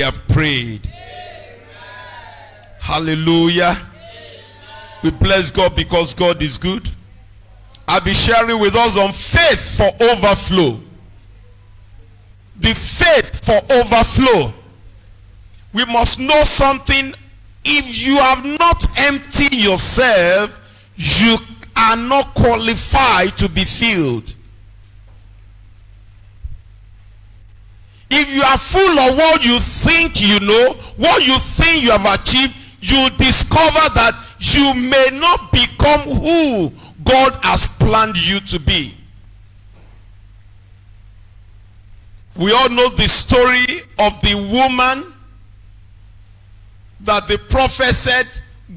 have prayed. Hallelujah. We bless God because God is good. I'll be sharing with us on faith for overflow. The faith for overflow. We must know something. If you have not emptied yourself, you are not qualified to be filled. If you are full of what you think you know, what you think you have achieved, you discover that you may not become who God has planned you to be. We all know the story of the woman that the prophet said,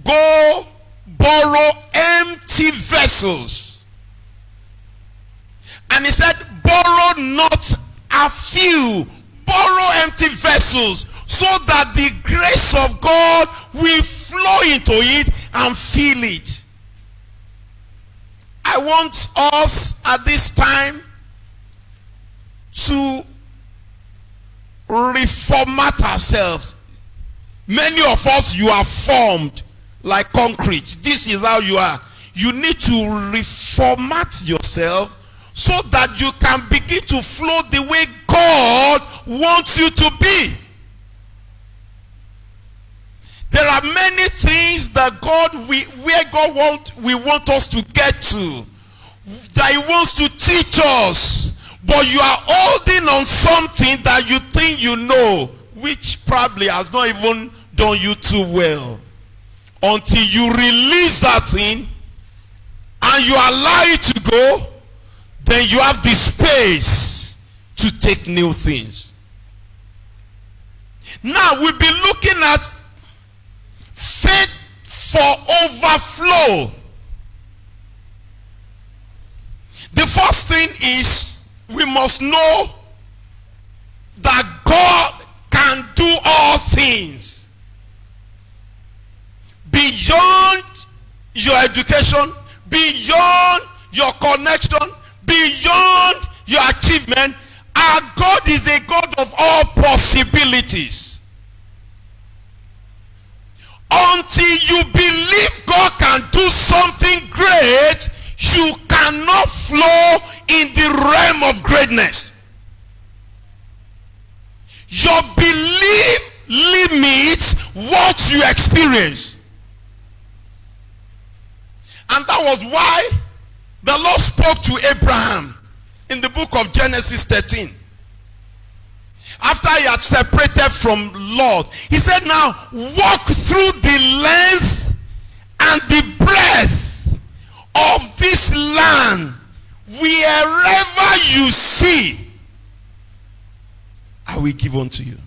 go borrow empty vessels. And he said, borrow not a few, borrow empty vessels, so that the grace of God will flow into it and fill it. I want us at this time to reformat ourselves. Many of us, you are formed like concrete. This is how you are. You need to reformat yourself so that you can begin to flow the way God wants you to be. There are many things that where God wants us to get to, that he wants to teach us, but you are holding on something that you think you know, which probably has not even done you too well. Until you release that thing and you allow it to go, then you have the space to take new things. Now we'll be looking at faith for overflow. The first thing is we must know that God can do all things beyond your education, beyond your connection, beyond your achievement. Our God is a God of all possibilities. Until you believe God can do something great, you cannot flow in the realm of greatness. Your belief limits what you experience. And that was why the Lord spoke to Abraham in the book of Genesis 13. After he had separated from Lot, he said, now walk through the length and the breadth of this land. Wherever you see, I will give unto you.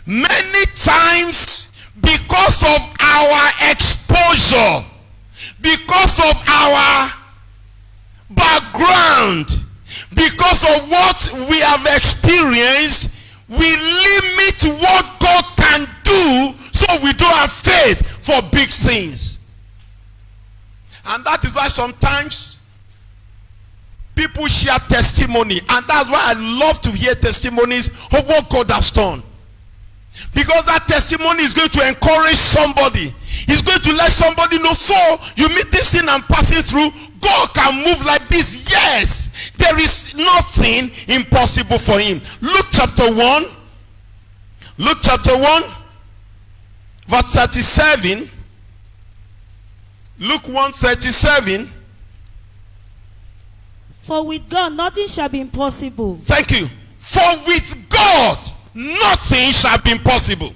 Many times, because of our exposure, because of our background, because of what we have experienced, we limit what God can do, so we don't have faith for big things. And that is why sometimes people share testimony, and that's why I love to hear testimonies of what God has done. Because that testimony is going to encourage somebody. It's going to let somebody know, so you meet this thing I'm passing through, God can move like this. Yes, there is nothing impossible for him. Luke chapter 1. Luke chapter 1 verse 37. Luke 1:37. For with God nothing shall be impossible. Thank you. For with God nothing shall be impossible.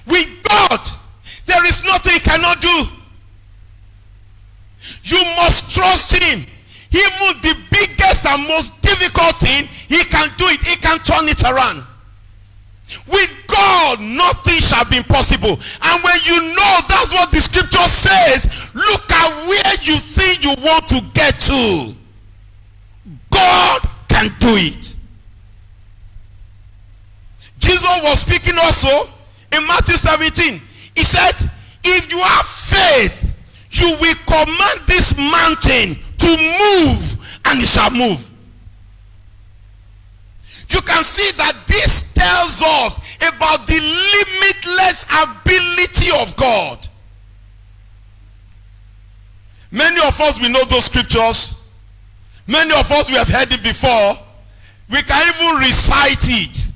With God there is nothing he cannot do. You must trust him. Even the biggest and most difficult thing, he can do it. He can turn it around. With God, nothing shall be impossible. And when you know that's what the scripture says, look at where you think you want to get to. God can do it. Jesus was speaking also in Matthew 17. He said, if you have faith, you will command this mountain to move, and it shall move. You can see that this tells us about the limitless ability of God. Many of us, we know those scriptures. Many of us, we have heard it before. We can even recite it.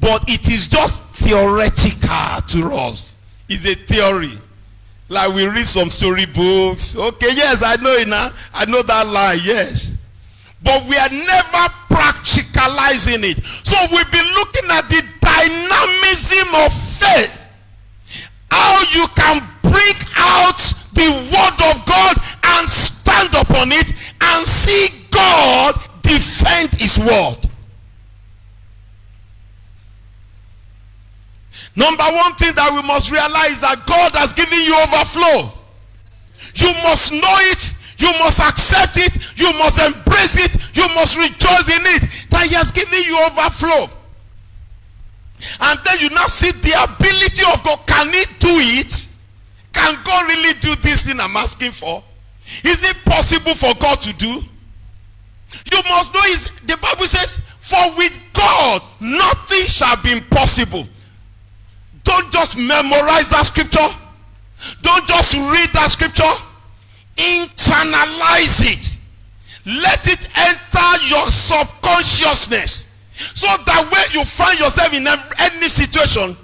But it is just theoretical to us. It's a theory. Like we read some storybooks. Okay, yes, I know it now. I know that line, yes. But we are never practicalizing it. So we've been looking at the dynamism of faith. How you can bring out the word of God and stand upon it and see God defend his word. Number one thing that we must realize is that God has given you overflow. You must know it. You must accept it. You must embrace it. You must rejoice in it. That he has given you overflow. And then you now see the ability of God. Can he do it? Can God really do this thing I'm asking for? Is it possible for God to do? You must know is the Bible says, for with God nothing shall be impossible. Don't just memorize that scripture. Don't just read that scripture. Internalize it. Let it enter your subconsciousness. So that when you find yourself in any situation,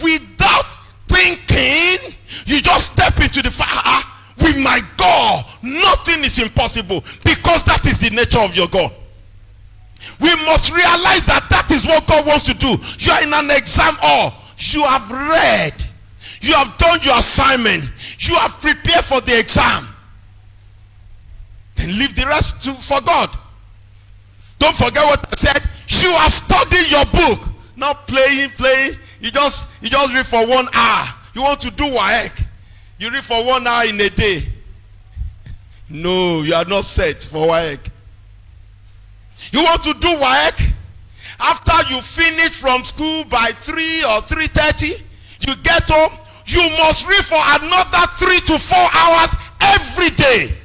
without thinking, you just step into the fire. With my God, nothing is impossible. Because that is the nature of your God. We must realize that that is what God wants to do. You are in an exam hall. You have read. You have done your assignment. You have prepared for the exam. Then leave the rest for God. Don't forget what I said. You have studied your book. Not playing. You just read for 1 hour. You want to do WAEC. You read for 1 hour in a day. No, you are not set for WAEC. You want to do WAEC? After you finish from school by 3 or 3:30, you get home, you must read for another 3 to 4 hours every day.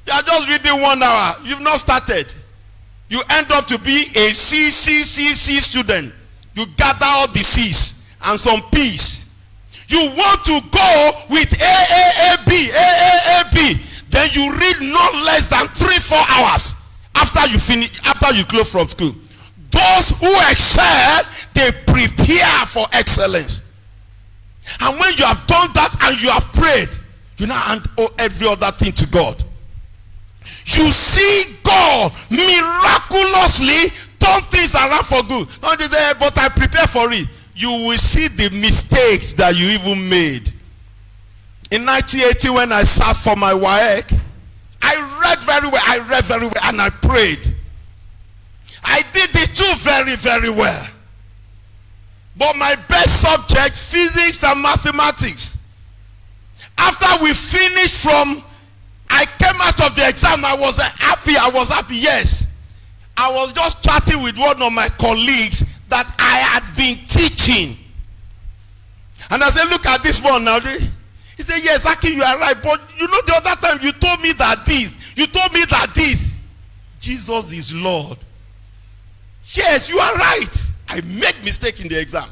You are just reading 1 hour. You've not started. You end up to be a C student. You gather all the C's and some P's. You want to go with AAAB. Then you read not less than 3-4 hours after you finish, after you close from school. Those who excel, they prepare for excellence. And when you have done that and you have prayed, you now hand every other thing to God. You see God miraculously turn things around for good. Not just say, but I prepare for it. You will see the mistakes that you even made. In 1980, when I sat for my WAEC, I read very well, and I prayed. I did the two very, very well. But my best subject, physics and mathematics. After we finished I came out of the exam, I was happy, yes. I was just chatting with one of my colleagues that I had been teaching. And I said, look at this one now. He said, yes, Aki, you are right. But you know the other time you told me that this. You told me that this. Jesus is Lord. Yes, you are right. I made mistake in the exam.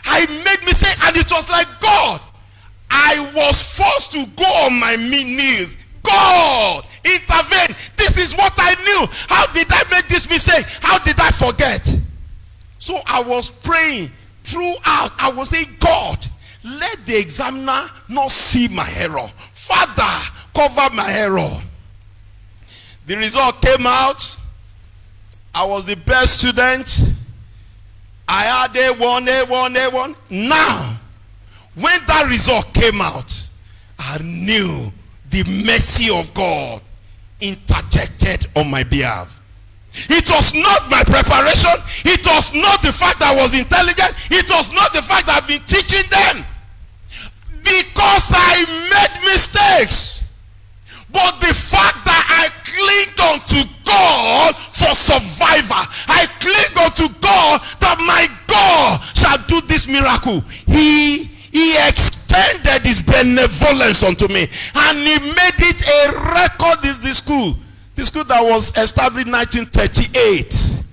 I made mistake and it was like God. I was forced to go on my knees. God, intervene. This is what I knew. How did I make this mistake? How did I forget? So I was praying throughout. I was saying, God, let the examiner not see my error. Father, cover my error. The result came out. I was the best student. I had A1. Now, when that result came out, I knew the mercy of God interjected on my behalf. It was not my preparation. It was not the fact that I was intelligent. It was not the fact that I've been teaching them. Because I made mistakes. But the fact that I clinged on to God for survival. I clinged on to God that my God shall do this miracle. He extended his benevolence unto me. And he made it a record in the school. The school that was established in 1938.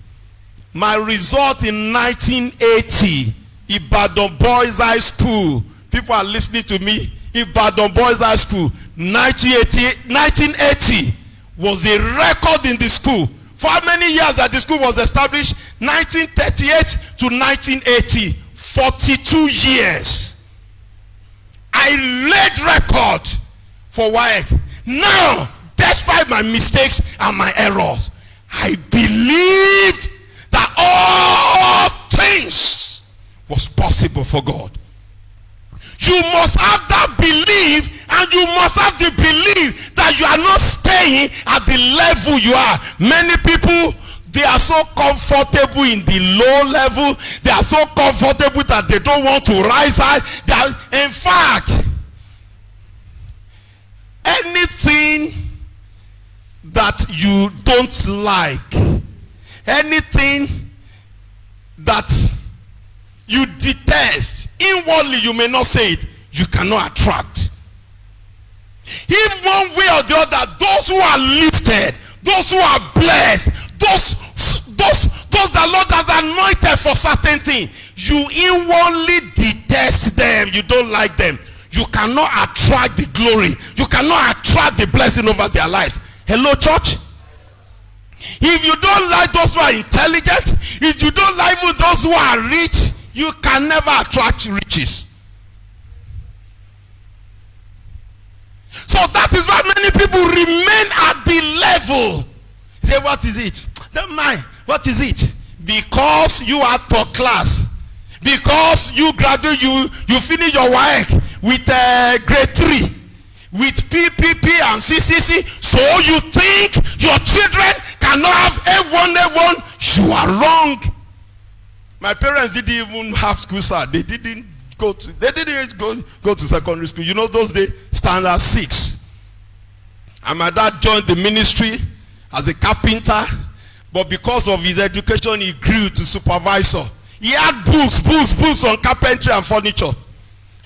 My result in 1980, Ibadan Boys High School. People are listening to me. Ibadan Boys High School, 1980 was a record in the school. For how many years that the school was established? 1938 to 1980, 42 years. I laid record for WAEC. Now, despite my mistakes and my errors, I believed that all things was possible for God. You must have that belief, and you must have the belief that you are not staying at the level you are. Many people, they are so comfortable in the low level. They are so comfortable that they don't want to rise high. In fact, anything that you don't like, anything that you detest, inwardly you may not say it, you cannot attract. In one way or the other, those who are lifted, those who are blessed, those that Lord has anointed for certain things, you inwardly detest them. You don't like them. You cannot attract the glory. You cannot attract the blessing over their lives. Hello, church? If you don't like those who are intelligent, if you don't like those who are rich, you can never attract riches. So that is why many people remain at the level. Say, what is it? Don't mind. What is it? Because you are top class. Because you graduate, you finish your work with grade 3. With PPP and CCC. So you think your children cannot have A1. You are wrong. My parents didn't even have school, sir. They didn't go to secondary school. You know, those days, standard 6. And my dad joined the ministry as a carpenter, but because of his education, he grew to supervisor. He had books on carpentry and furniture.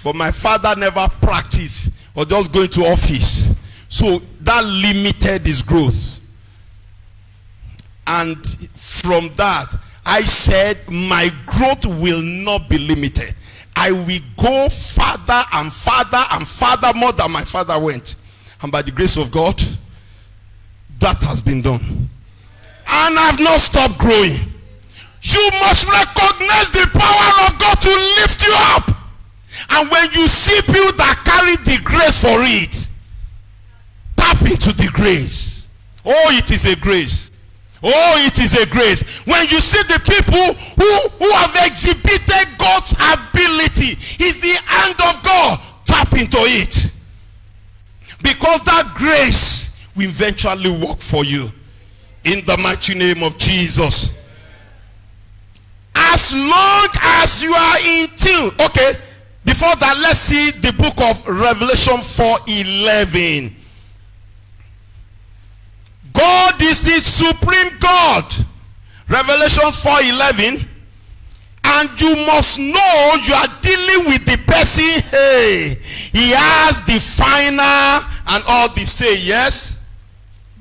But my father never practiced or just going to office. So that limited his growth. And from that, I said, my growth will not be limited. I will go farther and farther and farther more than my father went. And by the grace of God, that has been done. And I've not stopped growing. You must recognize the power of God to lift you up. And when you see people that carry the grace for it, tap into the grace. Oh, it is a grace. Oh, it is a grace. When you see the people who have exhibited God's ability, it's the hand of God. Tap into it. Because that grace will eventually work for you. In the mighty name of Jesus. As long as you are in tune. Okay, before that, let's see the book of Revelation 4:11. God is the supreme God. Revelation 4:11. And you must know you are dealing with the person. Hey, he has the final and all the say. Yes.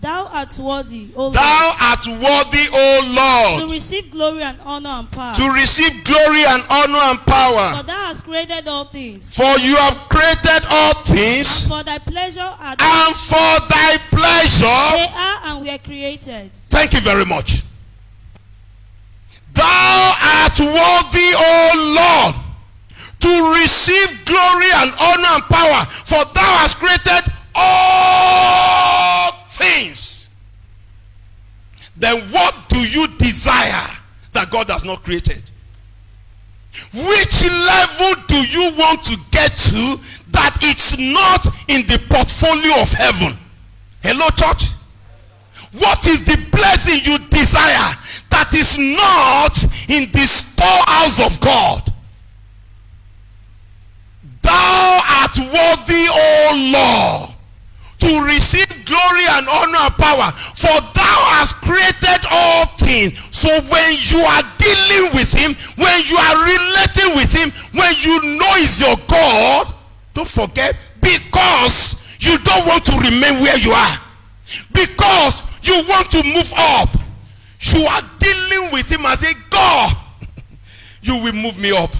Thou art worthy, O Lord. Thou art worthy, O Lord. To receive glory and honor and power. To receive glory and honor and power. For thou hast created all things. For you have created all things. And for thy pleasure are they. And for thy pleasure. They are and were created. Thank you very much. Thou art worthy, O Lord, to receive glory and honor and power. For thou hast created all things. Then what do you desire that God has not created? Which level do you want to get to that it's not in the portfolio of heaven? Hello, church? What is the blessing you desire that is not in the storehouse of God? Thou art worthy, O Lord, to receive glory and honor and power, for thou hast created all things. So when you are dealing with him, when you are relating with him, when you know he's your God, don't forget, because you don't want to remain where you are, because You want to move up. You are dealing with him and say, God, you will move me up.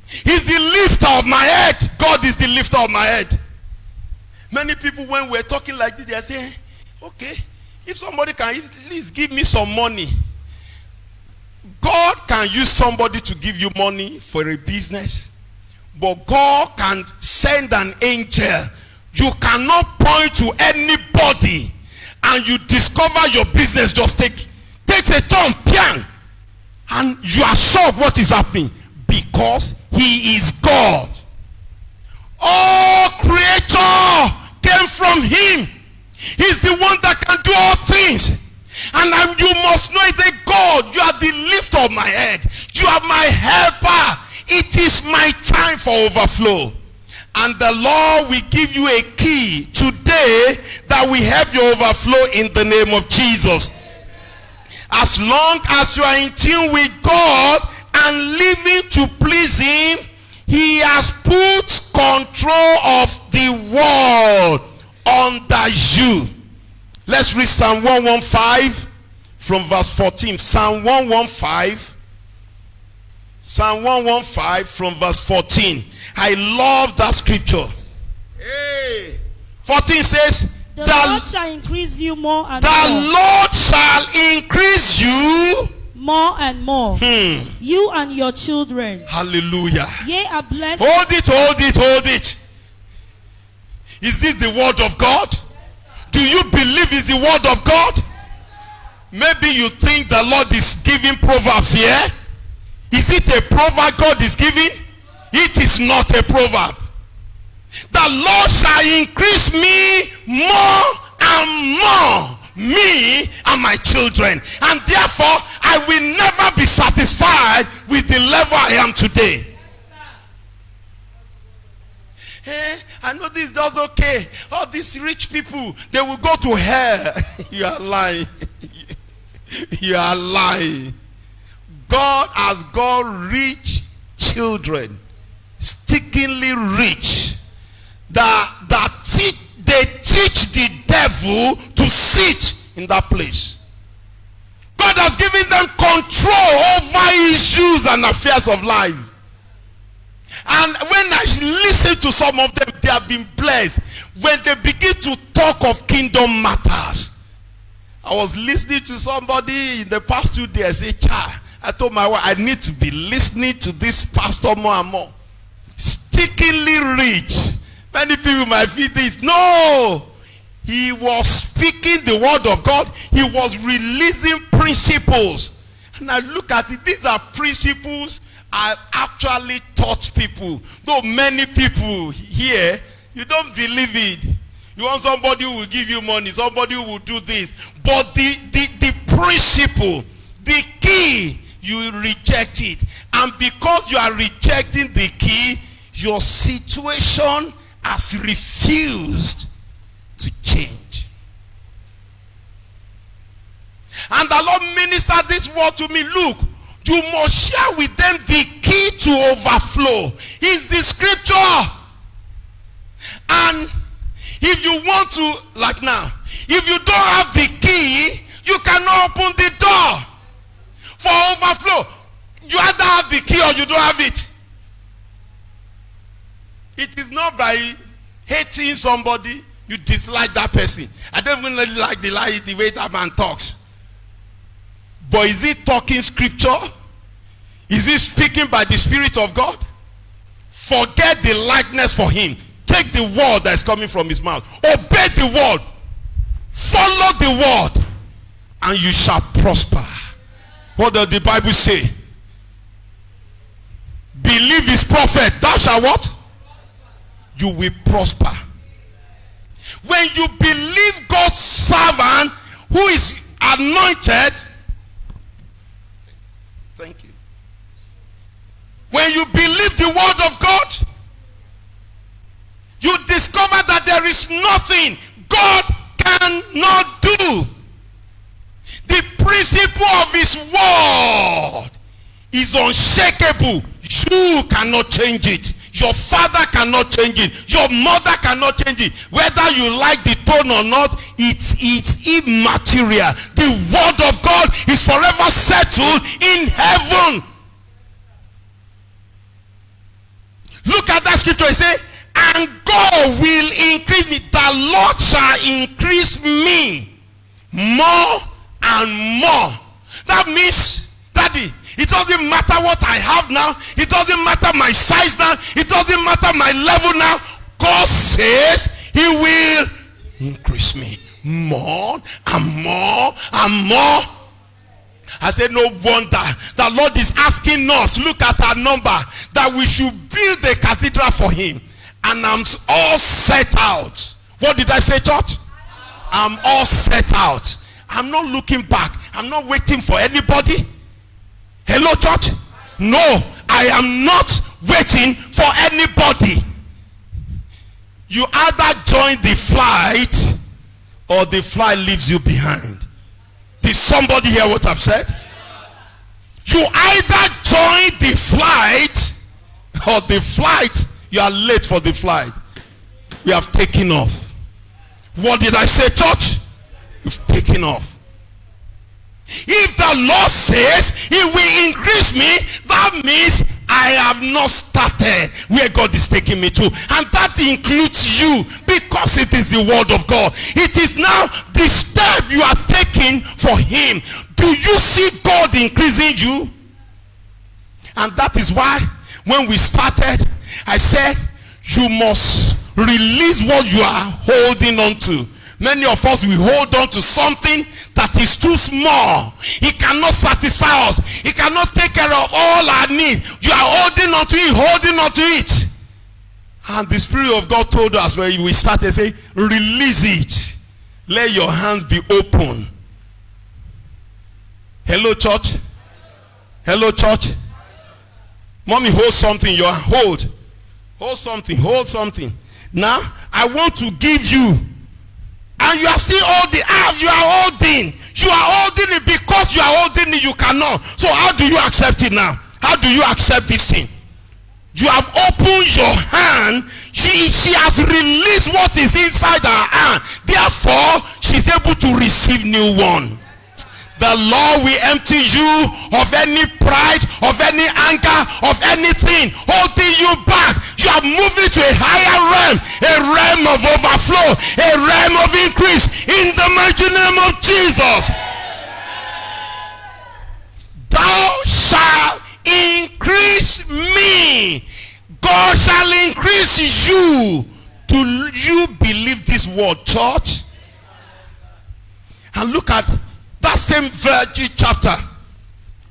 He's the lifter of my head. God is the lifter of my head. Many people, when we're talking like this, they are saying, okay, if somebody can at least give me some money. God can use somebody to give you money for a business. But God can send an angel. You cannot point to anybody and you discover your business just takes a turn, piang, and you are shocked what is happening, because he is God. All creature came from him. He's the one that can do all things. And you must know that God, you are the lifter of my head. You are my helper. It is my time for overflow. And the Lord will give you a key today that will help you overflow in the name of Jesus. As long as you are in tune with God and living to please him, he has put control of the world under you. Let's read Psalm 115 from verse 14. Psalm 115. Psalm 115 from verse 14. I love that scripture. Hey. 14 says, The Lord shall increase you more and more. The Lord shall increase you more and more. You and your children. Hallelujah. Ye are blessed. Hold it, hold it, hold it. Is this the word of God? Do you believe it's the word of God? Maybe you think the Lord is giving proverbs here. Is it a proverb God is giving? It is not a proverb. The Lord shall increase me more and more, me and my children, and therefore I will never be satisfied with the level I am today. Hey, I know this is just okay. All these rich people, they will go to hell. You are lying. You are lying. God has got rich children, stickingly rich, they teach the devil to sit in that place. God has given them control over issues and affairs of life. And when I listen to some of them, they have been blessed. When they begin to talk of kingdom matters. I was listening to somebody in the past 2 days. I told my wife, I need to be listening to this pastor more and more. Stickingly rich. Many people might feel this. No! He was speaking the word of God. He was releasing principles. And I look at it. These are principles I actually taught people. Though many people here, you don't believe it. You want somebody who will give you money, somebody who will do this. But the principle, the key, you reject it. And because you are rejecting the key, your situation has refused to change. And the Lord ministered this word to me. Look, you must share with them the key to overflow. It's the scripture. And if you want to, like now, if you don't have the key, you cannot open the door for overflow. You either have the key or you don't have it. It is not by hating somebody you dislike that person. I don't even really like the way that man talks. But is he talking scripture? Is he speaking by the Spirit of God? Forget the likeness for him. Take the word that is coming from his mouth. Obey the word. Follow the word. And you shall prosper. What does the Bible say? Believe his prophet. Thou shalt what? You will prosper. When you believe God's servant who is anointed. Thank you. When you believe the word of God, you discover that there is nothing God cannot do. The principle of his word is unshakable. You cannot change it. Your father cannot change it. Your mother cannot change it. Whether you like the tone or not, it's immaterial. The word of God is forever settled in heaven. Look at that scripture. It says, and God will increase me. The Lord shall increase me more and more. That means, Daddy, it doesn't matter what I have now. It doesn't matter my size now. It doesn't matter my level now. God says he will increase me more and more and more. I said, no wonder the Lord is asking us, look at our number, that we should build a cathedral for him. And I'm all set out. What did I say, church? I'm all set out. I'm not looking back. I'm not waiting for anybody. Hello, church? No, I am not waiting for anybody. You either join the flight or the flight leaves you behind. Did somebody hear what I've said? You either join the flight or the flight, you are late for the flight. You have taken off. What did I say, church? You've taken off. If the Lord says he will increase me, that means I have not started where God is taking me to. And that includes you, because it is the word of God. It is now the step you are taking for him. Do you see God increasing you? And that is why when we started, I said you must release what you are holding on to. Many of us, we hold on to something that is too small. It cannot satisfy us. It cannot take care of all our needs. You are holding on to it, holding on to it. And the Spirit of God told us when we started, say, release it. Let your hands be open. Hello, church. Hello, church. Mommy, hold something. Your hold. Hold something. Hold something. Now, I want to give you. And you are still holding. You are holding. You are holding it because you are holding it. You cannot. So how do you accept it now? How do you accept this thing? You have opened your hand. She has released what is inside her hand. Therefore, she's able to receive new one. The Lord will empty you of any pride, of any anger, of anything holding you back. You are moving to a higher realm, a realm of overflow, a realm of increase in the mighty name of Jesus. Thou shalt increase me. God shall increase you. Do you believe this word, church? And look at that same chapter.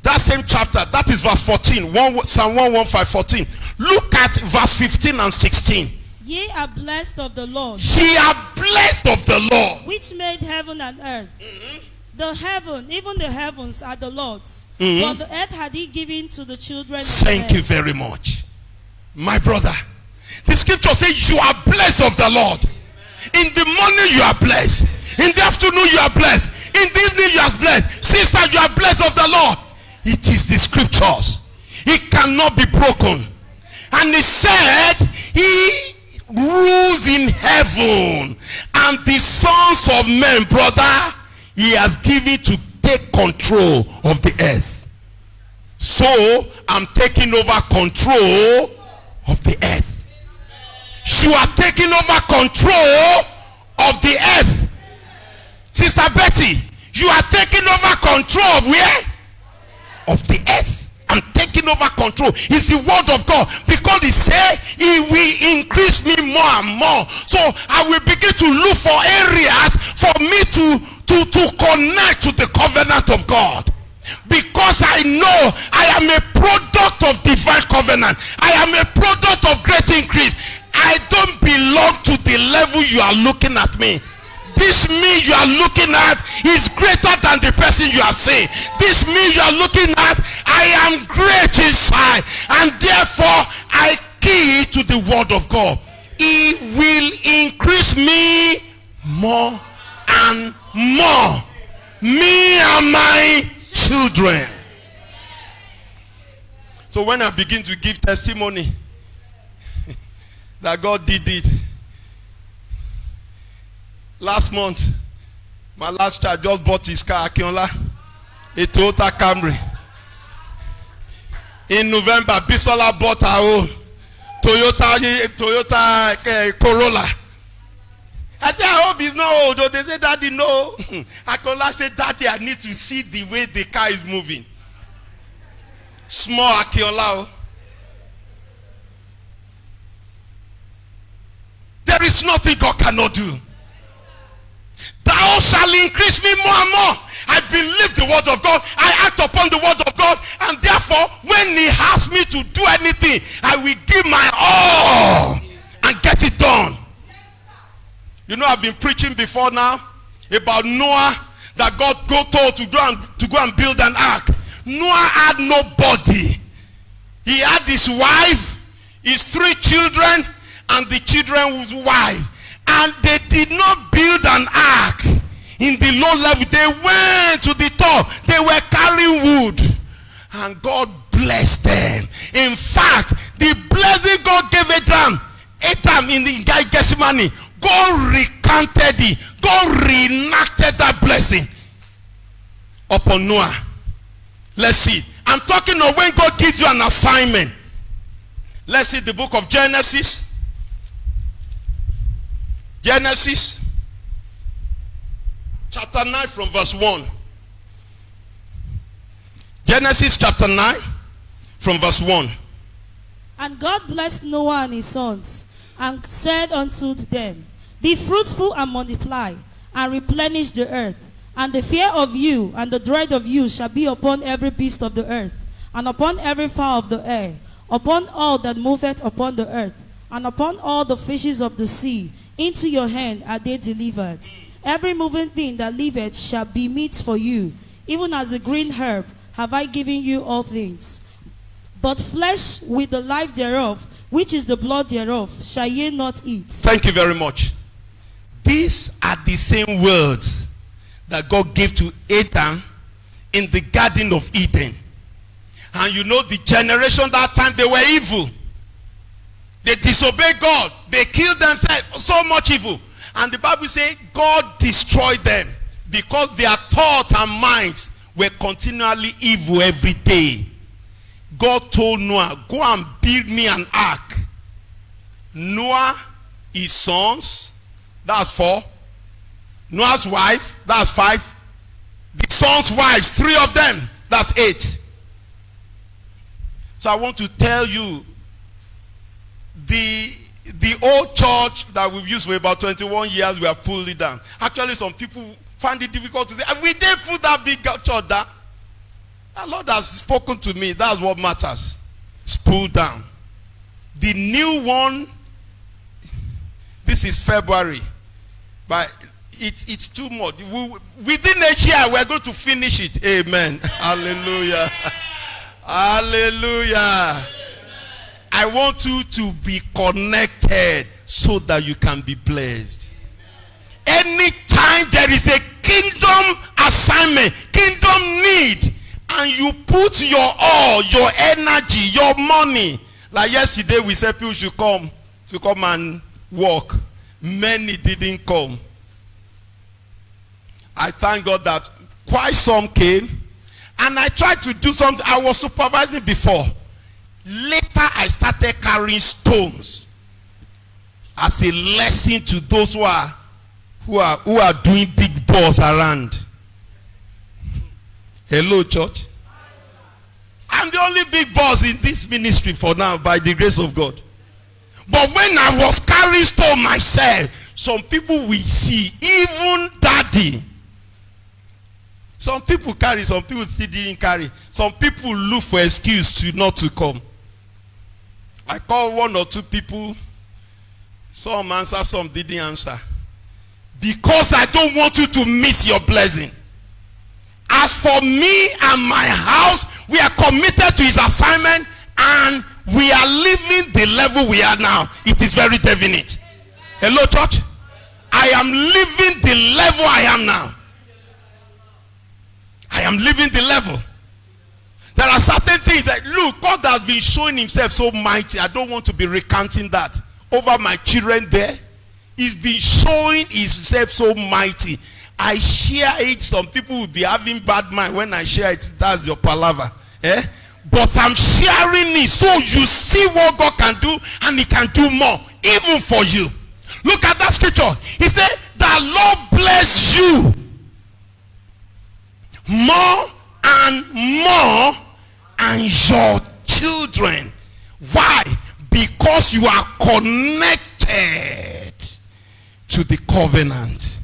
That same chapter. That is verse 14. Psalm 115:14. Look at verse 15 and 16. Ye are blessed of the Lord. Ye are blessed of the Lord. Which made heaven and earth. The heaven, even the heavens are the Lord's. But the earth had he given to the children of men. Thank you very much. My brother. The scripture says you are blessed of the Lord. In the morning you are blessed. In the afternoon you are blessed. In the evening you are blessed. Sister, you are blessed of the Lord. It is the scriptures. It cannot be broken. And he said, he rules in heaven. And the sons of men, brother, he has given to take control of the earth. So, I'm taking over control of the earth. You are taking over control of the earth. Sister Betty, you are taking over control of where? Of the earth. I'm taking over control. It's the word of God. Because he said he will increase me more and more. So I will begin to look for areas for me to connect to the covenant of God. Because I know I am a product of divine covenant. I am a product of great increase. I don't belong to the level you are looking at me. This me you are looking at is greater than the person you are seeing. This me you are looking at, I am great inside. And therefore, I key to the word of God. He will increase me more and more. Me and my children. So when I begin to give testimony, that God did it. Last month, my last child just bought his car, Akinola, a Toyota Camry. In November, Bisola bought her own Toyota Corolla. I said, I hope he's not old. They said, Daddy, no. Akinola said, Daddy, I need to see the way the car is moving. Small Akinola. There is nothing God cannot do. Thou shalt increase me more and more. I believe the word of God. I act upon the word of God. And therefore, when he asks me to do anything, I will give my all and get it done. You know, I've been preaching before now about Noah, that God told to go and build an ark. Noah had nobody. He had his wife, his 3 children, and the children's wife. And they did not build an ark in the low level. They went to the top. They were carrying wood. And God blessed them. In fact, the blessing God gave Adam in the Gethsemane, God recanted it. God reenacted that blessing upon Noah. Let's see. I'm talking of when God gives you an assignment. Let's see the book of Genesis. Genesis chapter 9 from verse 1. Genesis chapter 9 from verse 1. And God blessed Noah and his sons, and said unto them, Be fruitful and multiply, and replenish the earth. And the fear of you and the dread of you shall be upon every beast of the earth, and upon every fowl of the air, upon all that moveth upon the earth, and upon all the fishes of the sea. Into your hand are they delivered. Every moving thing that liveth shall be meat for you. Even as a green herb have I given you all things. But flesh with the life thereof, which is the blood thereof, shall ye not eat. Thank you very much. These are the same words that God gave to Adam in the Garden of Eden. And you know, the generation that time, they were evil. They disobeyed God. They killed themselves. So much evil. And the Bible says God destroyed them because their thoughts and minds were continually evil every day. God told Noah, go and build me an ark. Noah, his sons, that's 4. Noah's wife, that's 5. The sons' wives, 3 of them, that's 8. So I want to tell you, the old church that we've used for about 21 years, we have pulled it down. Actually, some people find it difficult to say, we didn't put that big church down. The Lord has spoken to me. That's what matters. It's pulled down. The new one, this is February, but it's too much. Within a year, we're going to finish it. Amen. Hallelujah. Hallelujah. I want you to be connected so that you can be blessed. Anytime there is a kingdom assignment, kingdom need, and you put your all, your energy, your money. Like yesterday we said people should come and work. Many didn't come. I thank God that quite some came. And I tried to do something. I was supervising before. Later I started carrying stones as a lesson to those who are doing big balls around. Hello, church. I'm the only big boss in this ministry for now, by the grace of God. But when I was carrying stone myself, some people will see, even daddy. Some people carry, some people still didn't carry. Some people look for excuse to not to come. I called 1 or 2 people. Some answered, some didn't answer. Because I don't want you to miss your blessing. As for me and my house, we are committed to his assignment, and we are living the level we are now. It is very definite. Hello, church. I am living the level I am now. I am living the level. There are certain things that, look, God has been showing himself so mighty. I don't want to be recounting that over my children there. He's been showing himself so mighty. I share it. Some people will be having bad mind when I share it. That's your palaver. But I'm sharing it so you see what God can do, and he can do more, even for you. Look at that scripture. He said, the Lord bless you more and more, and your children. Why? Because you are connected to the covenant.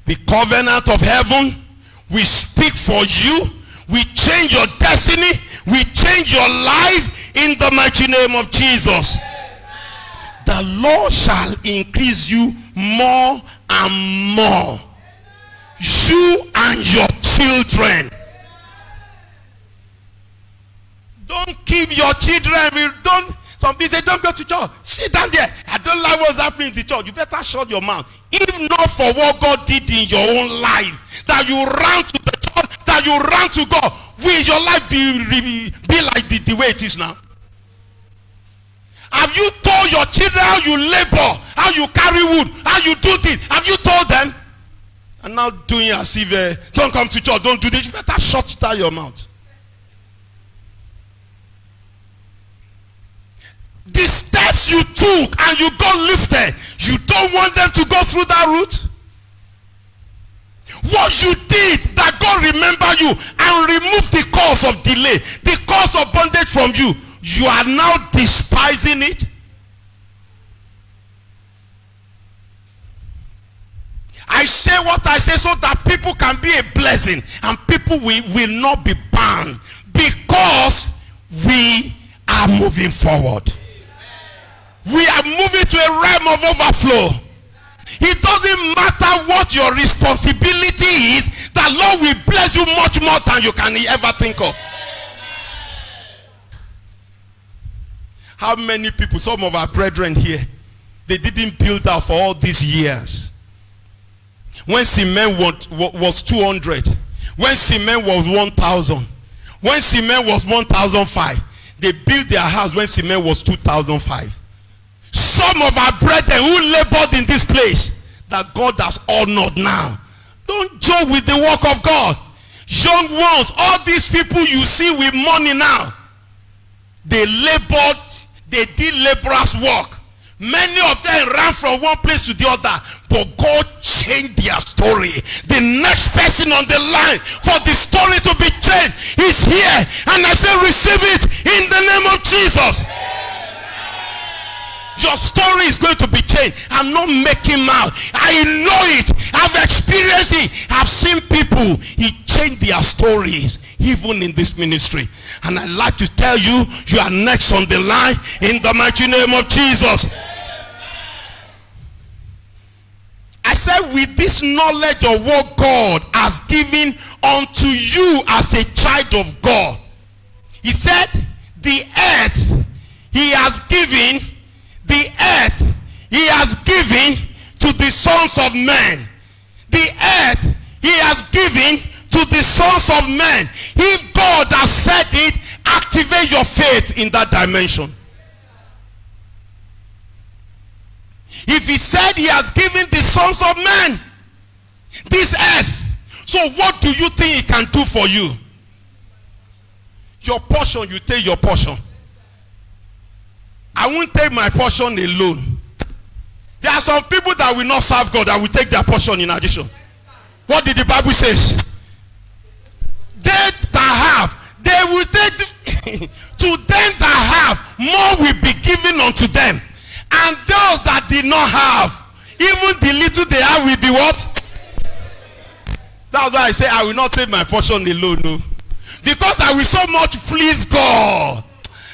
The covenant of heaven. We speak for you. We change your destiny. We change your life in the mighty name of Jesus. The Lord shall increase you more and more. You and your children. Don't keep your children. Some people say, don't go to church. Sit down there. I don't like what's happening in the church. You better shut your mouth. If not for what God did in your own life, that you ran to the church, that you ran to God, will your life be like the way it is now? Have you told your children how you labor, how you carry wood, how you do this? Have you told them? And now doing as if, don't come to church, don't do this. You better shut down your mouth. The steps you took and you got lifted, you don't want them to go through that route? What you did that God remember you and remove the cause of delay, the cause of bondage from you, you are now despising it? I say what I say so that people can be a blessing and people will not be bound, because we are moving forward. We are moving to a realm of overflow. It doesn't matter what your responsibility is, the Lord will bless you much more than you can ever think of. How many people, some of our brethren here, they didn't build out for all these years. When cement was 200, when cement was 1,000, when cement was 1,005, they built their house when cement was 2,005. Some of our brethren who labored in this place that God has honored now. Don't joke with the work of God. Young ones, all these people you see with money now, they labored, they did laborers' work. Many of them ran from one place to the other, but God changed their story. The next person on the line for the story to be changed is here, and I say receive it in the name of Jesus. Your story is going to be changed. I'm not making mouth. I know it. I've experienced it. I've seen people. He changed their stories, even in this ministry. And I'd like to tell you, you are next on the line in the mighty name of Jesus. I said, with this knowledge of what God has given unto you as a child of God. He said, the earth he has given. The earth he has given to the sons of men. The earth he has given to the sons of men. If God has said it, activate your faith in that dimension. If he said he has given the sons of men this earth, so what do you think he can do for you? Your portion, you take your portion. I won't take my portion alone. There are some people that will not serve God that will take their portion in addition. What did the Bible say? They that have, they will take to them that have, more will be given unto them. And those that did not have, even the little they have will be what? That's why I say I will not take my portion alone. No. Because I will so much please God.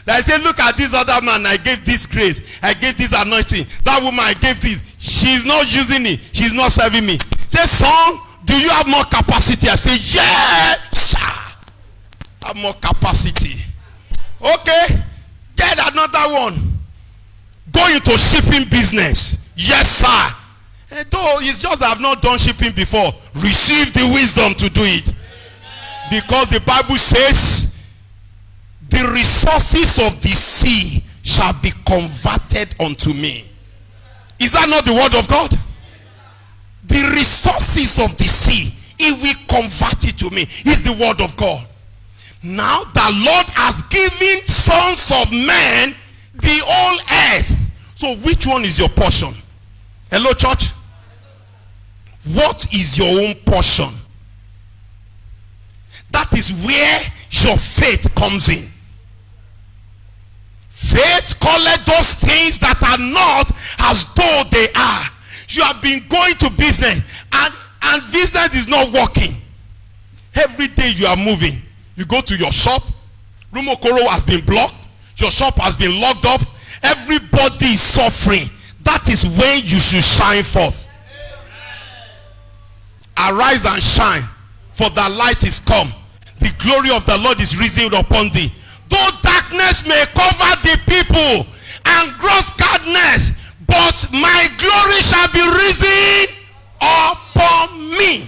That I say, look at this other man, I gave this grace, I gave this anointing. That woman, I gave this. She's not using it. She's not serving me. Say, son, do you have more capacity? I say, yes, sir. I have more capacity. Okay, get another one. Go into shipping business. Yes, sir. Though it's just that I've not done shipping before. Receive the wisdom to do it. Because the Bible says, the resources of the sea shall shall be converted unto me. Is that not the word of God? The resources of the sea, if we convert it to me, is the word of God. Now the Lord has given sons of men the whole earth. So which one is your portion? Hello, church? What is your own portion? That is where your faith comes in. Faith calleth those things that are not as though they are. You have been going to business and business is not working. Every day you are moving. You go to your shop. Rumokoro has been blocked. Your shop has been locked up. Everybody is suffering. That is when you should shine forth. Arise and shine, for the light is come. The glory of the Lord is risen upon thee. Though darkness may cover the people and gross darkness, but my glory shall be risen upon me.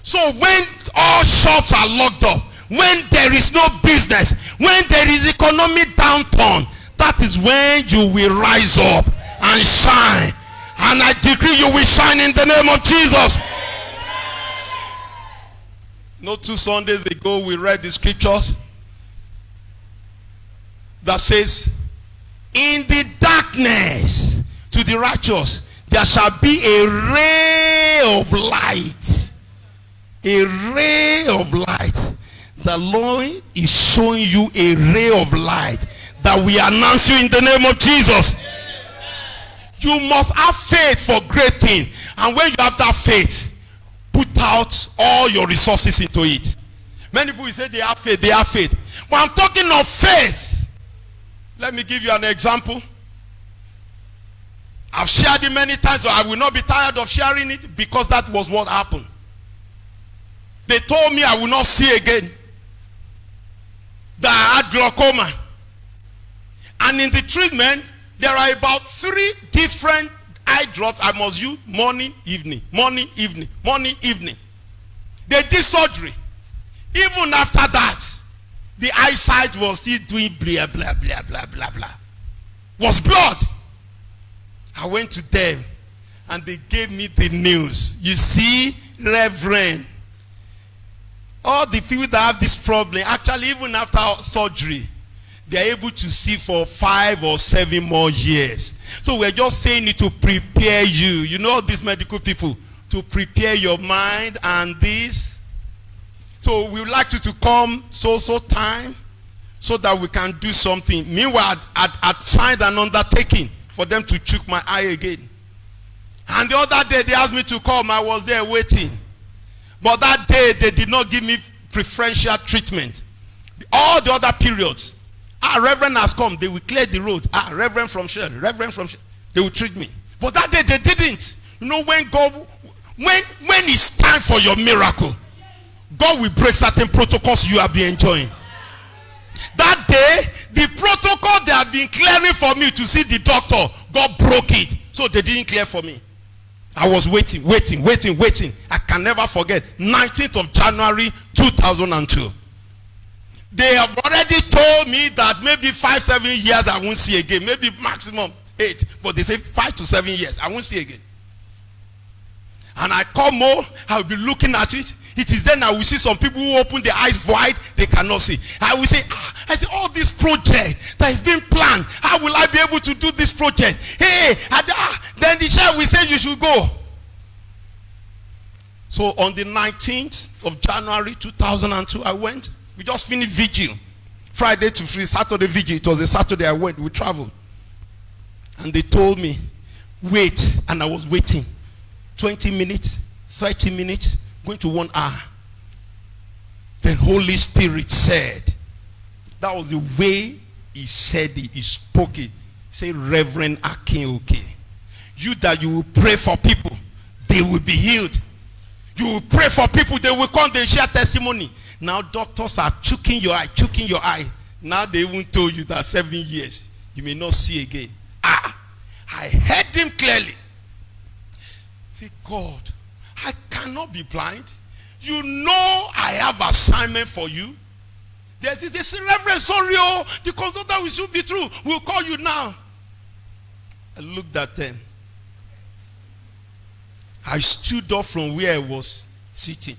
So when all shops are locked up, when there is no business, when there is economic downturn, that is when you will rise up and shine. And I decree you will shine in the name of Jesus. No, 2 Sundays ago we read the scriptures that says, in the darkness to the righteous there shall be a ray of light. A ray of light. The Lord is showing you a ray of light that we announce you in the name of Jesus. You must have faith for great things. And when you have that faith, put out all your resources into it. Many people say they have faith, they have faith. But I'm talking of faith. Let me give you an example. I've shared it many times, so I will not be tired of sharing it because that was what happened. They told me I will not see again. That I had glaucoma. And in the treatment, there are about 3 different eye drops I must use morning, evening, morning, evening, morning, evening. They did surgery. Even after that, the eyesight was still doing blah, blah, blah, blah, blah, blah. Was blood. I went to them and they gave me the news. You see, Reverend, all the people that have this problem, actually even after surgery, they are able to see for 5 or 7 more years. So we're just saying it to prepare you. You know these medical people, to prepare your mind and this. So we would like you to come so time so that we can do something. Meanwhile, I'd signed an undertaking for them to choke my eye again. And the other day they asked me to come. I was there waiting. But that day they did not give me preferential treatment. All the other periods, Reverend has come, they will clear the road. Reverend from Shell, Reverend from Shell, they will treat me. But that day they didn't. You know, when God, when it's time for your miracle, God will break certain protocols you have been enjoying. That day, the protocol they have been clearing for me to see the doctor, God broke it. So they didn't clear for me. I was waiting. I can never forget. 19th of January 2002. They have already told me that maybe 5-7 years I won't see again. Maybe maximum 8. But they say 5 to 7 years I won't see again. And I come home, I will be looking at it. It is then I will see some people who open their eyes wide, they cannot see. I will say, all this project that is being planned, how will I be able to do this project? Hey, then the chair will say you should go. So on the 19th of January 2002, I went. We just finished vigil. Friday to Saturday vigil. It was a Saturday I went. We traveled. And they told me, wait. And I was waiting. 20 minutes, 30 minutes, going to 1 hour. Then Holy Spirit said, that was the way he said it. He spoke it. He said, Reverend Akinyoke, you that you will pray for people, they will be healed. You will pray for people, they will come, they share testimony. Now doctors are choking your eye. Now they even told you that 7 years, you may not see again. I heard him clearly. Say, God, I cannot be blind. You know I have assignment for you. There's this Reverend, sorry, the consultant will soon be through. We'll call you now. I looked at them. I stood up from where I was sitting.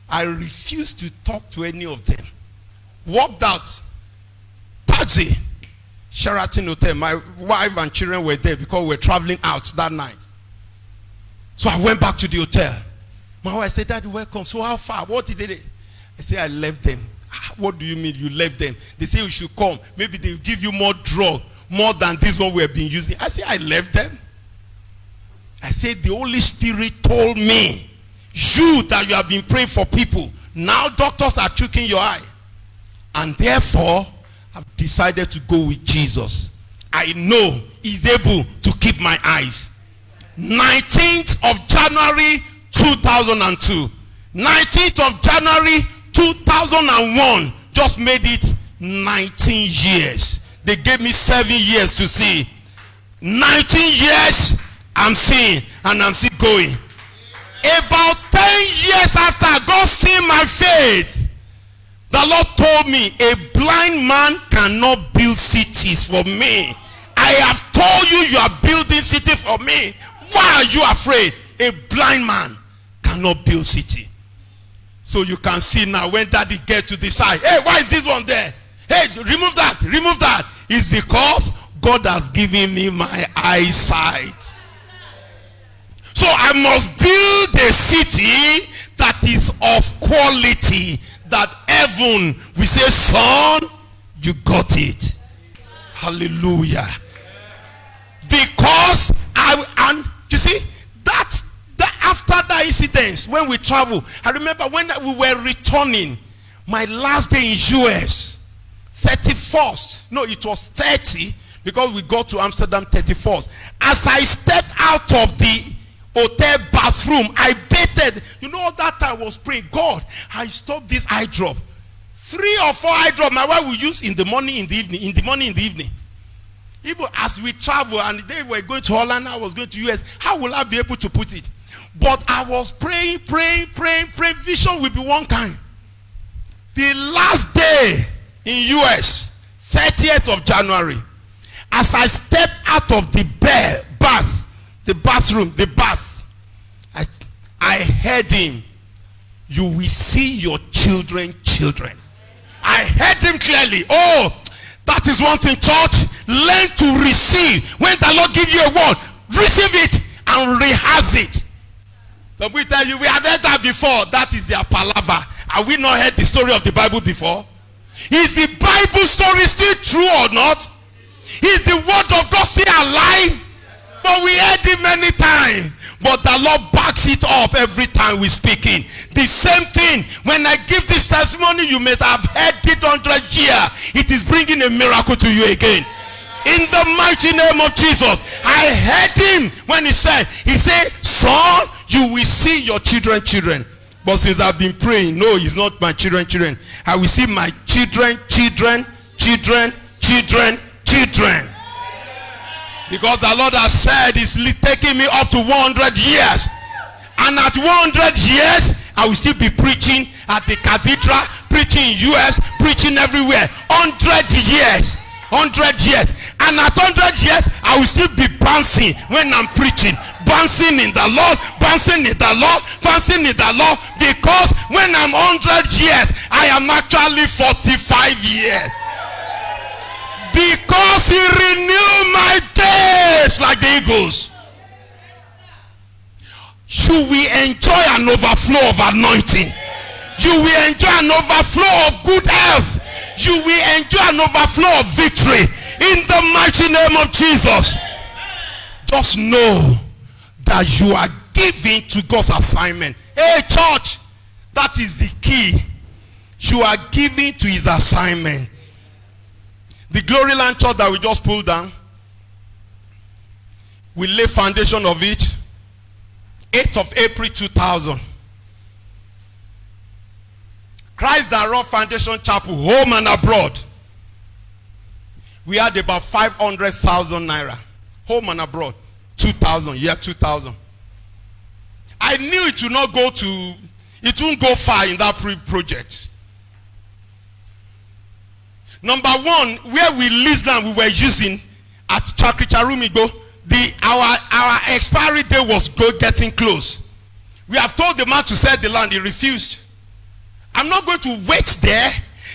I refused to talk to any of them. Walked out. Taxi. Sheraton Hotel. My wife and children were there because we were traveling out that night. So I went back to the hotel. My wife said, Daddy, welcome. So how far? What did they do? I said, I left them. What do you mean you left them? They say you should come. Maybe they'll give you more drug, more than this one we have been using. I said, I left them. I said, the Holy Spirit told me, you that you have been praying for people, now doctors are choking your eye. And therefore, I've decided to go with Jesus. I know he's able to keep my eyes. 19th of January 2002. 19th of January 2001. Just made it 19 years. They gave me 7 years to see. 19 years, I'm seeing, and I'm still going. About 10 years after God seeing my faith, the Lord told me, a blind man cannot build cities for me. I have told you, you are building cities for me. Why are you afraid? A blind man cannot build city. So you can see now when Daddy get to the side, hey, why is this one there? Hey, remove that, remove that. It's because God has given me my eyesight. So I must build a city that is of quality, that heaven will say, son, you got it. Hallelujah. Because and you see, that after that incident, when we travel, I remember when we were returning, my last day in US, 31st, no, it was 30, because we got to Amsterdam 31st. As I stepped out of the hotel bathroom, I bathed. You know, that time I was praying, God, I stopped this eye drop. 3 or 4 eye drops my wife will use in the morning, in the evening, in the morning, in the evening. Even as we travel, and they were going to Holland, I was going to US, how will I be able to put it? But I was praying. Vision will be one kind. The last day in US, 30th of January, as I stepped out of the bath, I heard him. You will see your children. I heard him clearly. Oh, that is one thing, church. Learn to receive. When the Lord gives you a word, receive it and rehearse it. Some people tell you, we have heard that before. That is their palaver. Have we not heard the story of the Bible before? Is the Bible story still true or not? Is the word of God still alive? But we heard it many times. But the Lord backs it up every time we speak in. The same thing. When I give this testimony, you may have heard it 100 years. It is bringing a miracle to you again. In the mighty name of Jesus. I heard him when he said, son, you will see your children. But since I've been praying, no, it's not my children. I will see my children. Because the Lord has said he's taking me up to 100 years. And at 100 years, I will still be preaching at the cathedral, preaching in US, preaching everywhere. 100 years. 100 years. And at 100 years, I will still be bouncing when I'm preaching. Bouncing in the Lord, bouncing in the Lord, bouncing in the Lord. Because when I'm 100 years, I am actually 45 years. Because he renewed my days like the eagles. You will enjoy an overflow of anointing. You will enjoy an overflow of good health. You will enjoy an overflow of victory. In the mighty name of Jesus. Just know that you are giving to God's assignment. Hey church, that is the key. You are giving to his assignment. The Glory Land Church that we just pulled down, we lay foundation of it 8th of April 2000. Christ the Rock Foundation Chapel, home and abroad. We had about 500,000 naira. Home and abroad. 2000, year 2000. I knew it would not go to, it won't go far in that project. Number one, where we leased land, we were using at Chakricharumigo, our expiry date was getting close. We have told the man to sell the land. He refused. I'm not going to wait there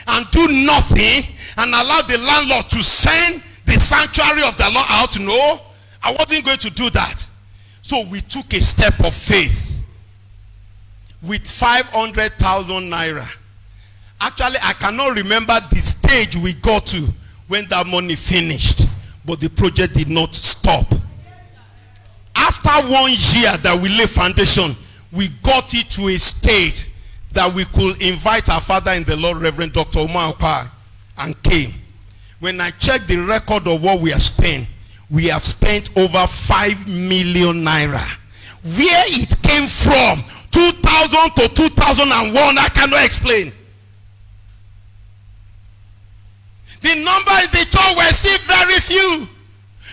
and do nothing and allow the landlord to send the sanctuary of the Lord out. No, I wasn't going to do that. So we took a step of faith with 500,000 naira. Actually, I cannot remember the stage we got to when that money finished, but the project did not stop. After 1 year that we laid foundation, we got it to a state that we could invite our father in the Lord, Reverend Dr. Omar Okpa, and came. When I checked the record of what we have spent over 5 million naira. Where it came from, 2000 to 2001, I cannot explain. The number in the church were still very few.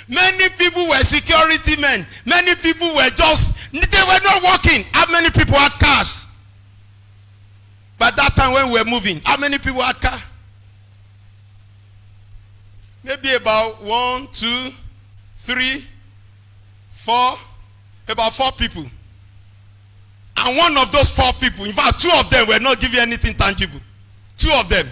Many people were security men. Many people were they were not working. How many people had cars? By that time when we were moving, how many people had car? Maybe about 1, 2, 3, 4, about 4 people. And one of those 4 people, in fact, 2 of them were not giving anything tangible. 2 of them.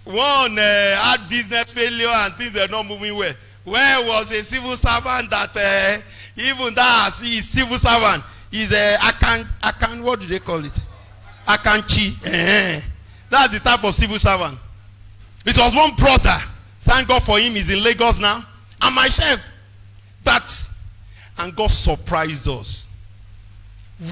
One had business failure and things were not moving well. Where was a civil servant that even that is civil servant is Akan, what do they call it? Akanchi. That's the type of civil servant. It was one brother. Thank God for him. He's in Lagos now. And myself. And God surprised us.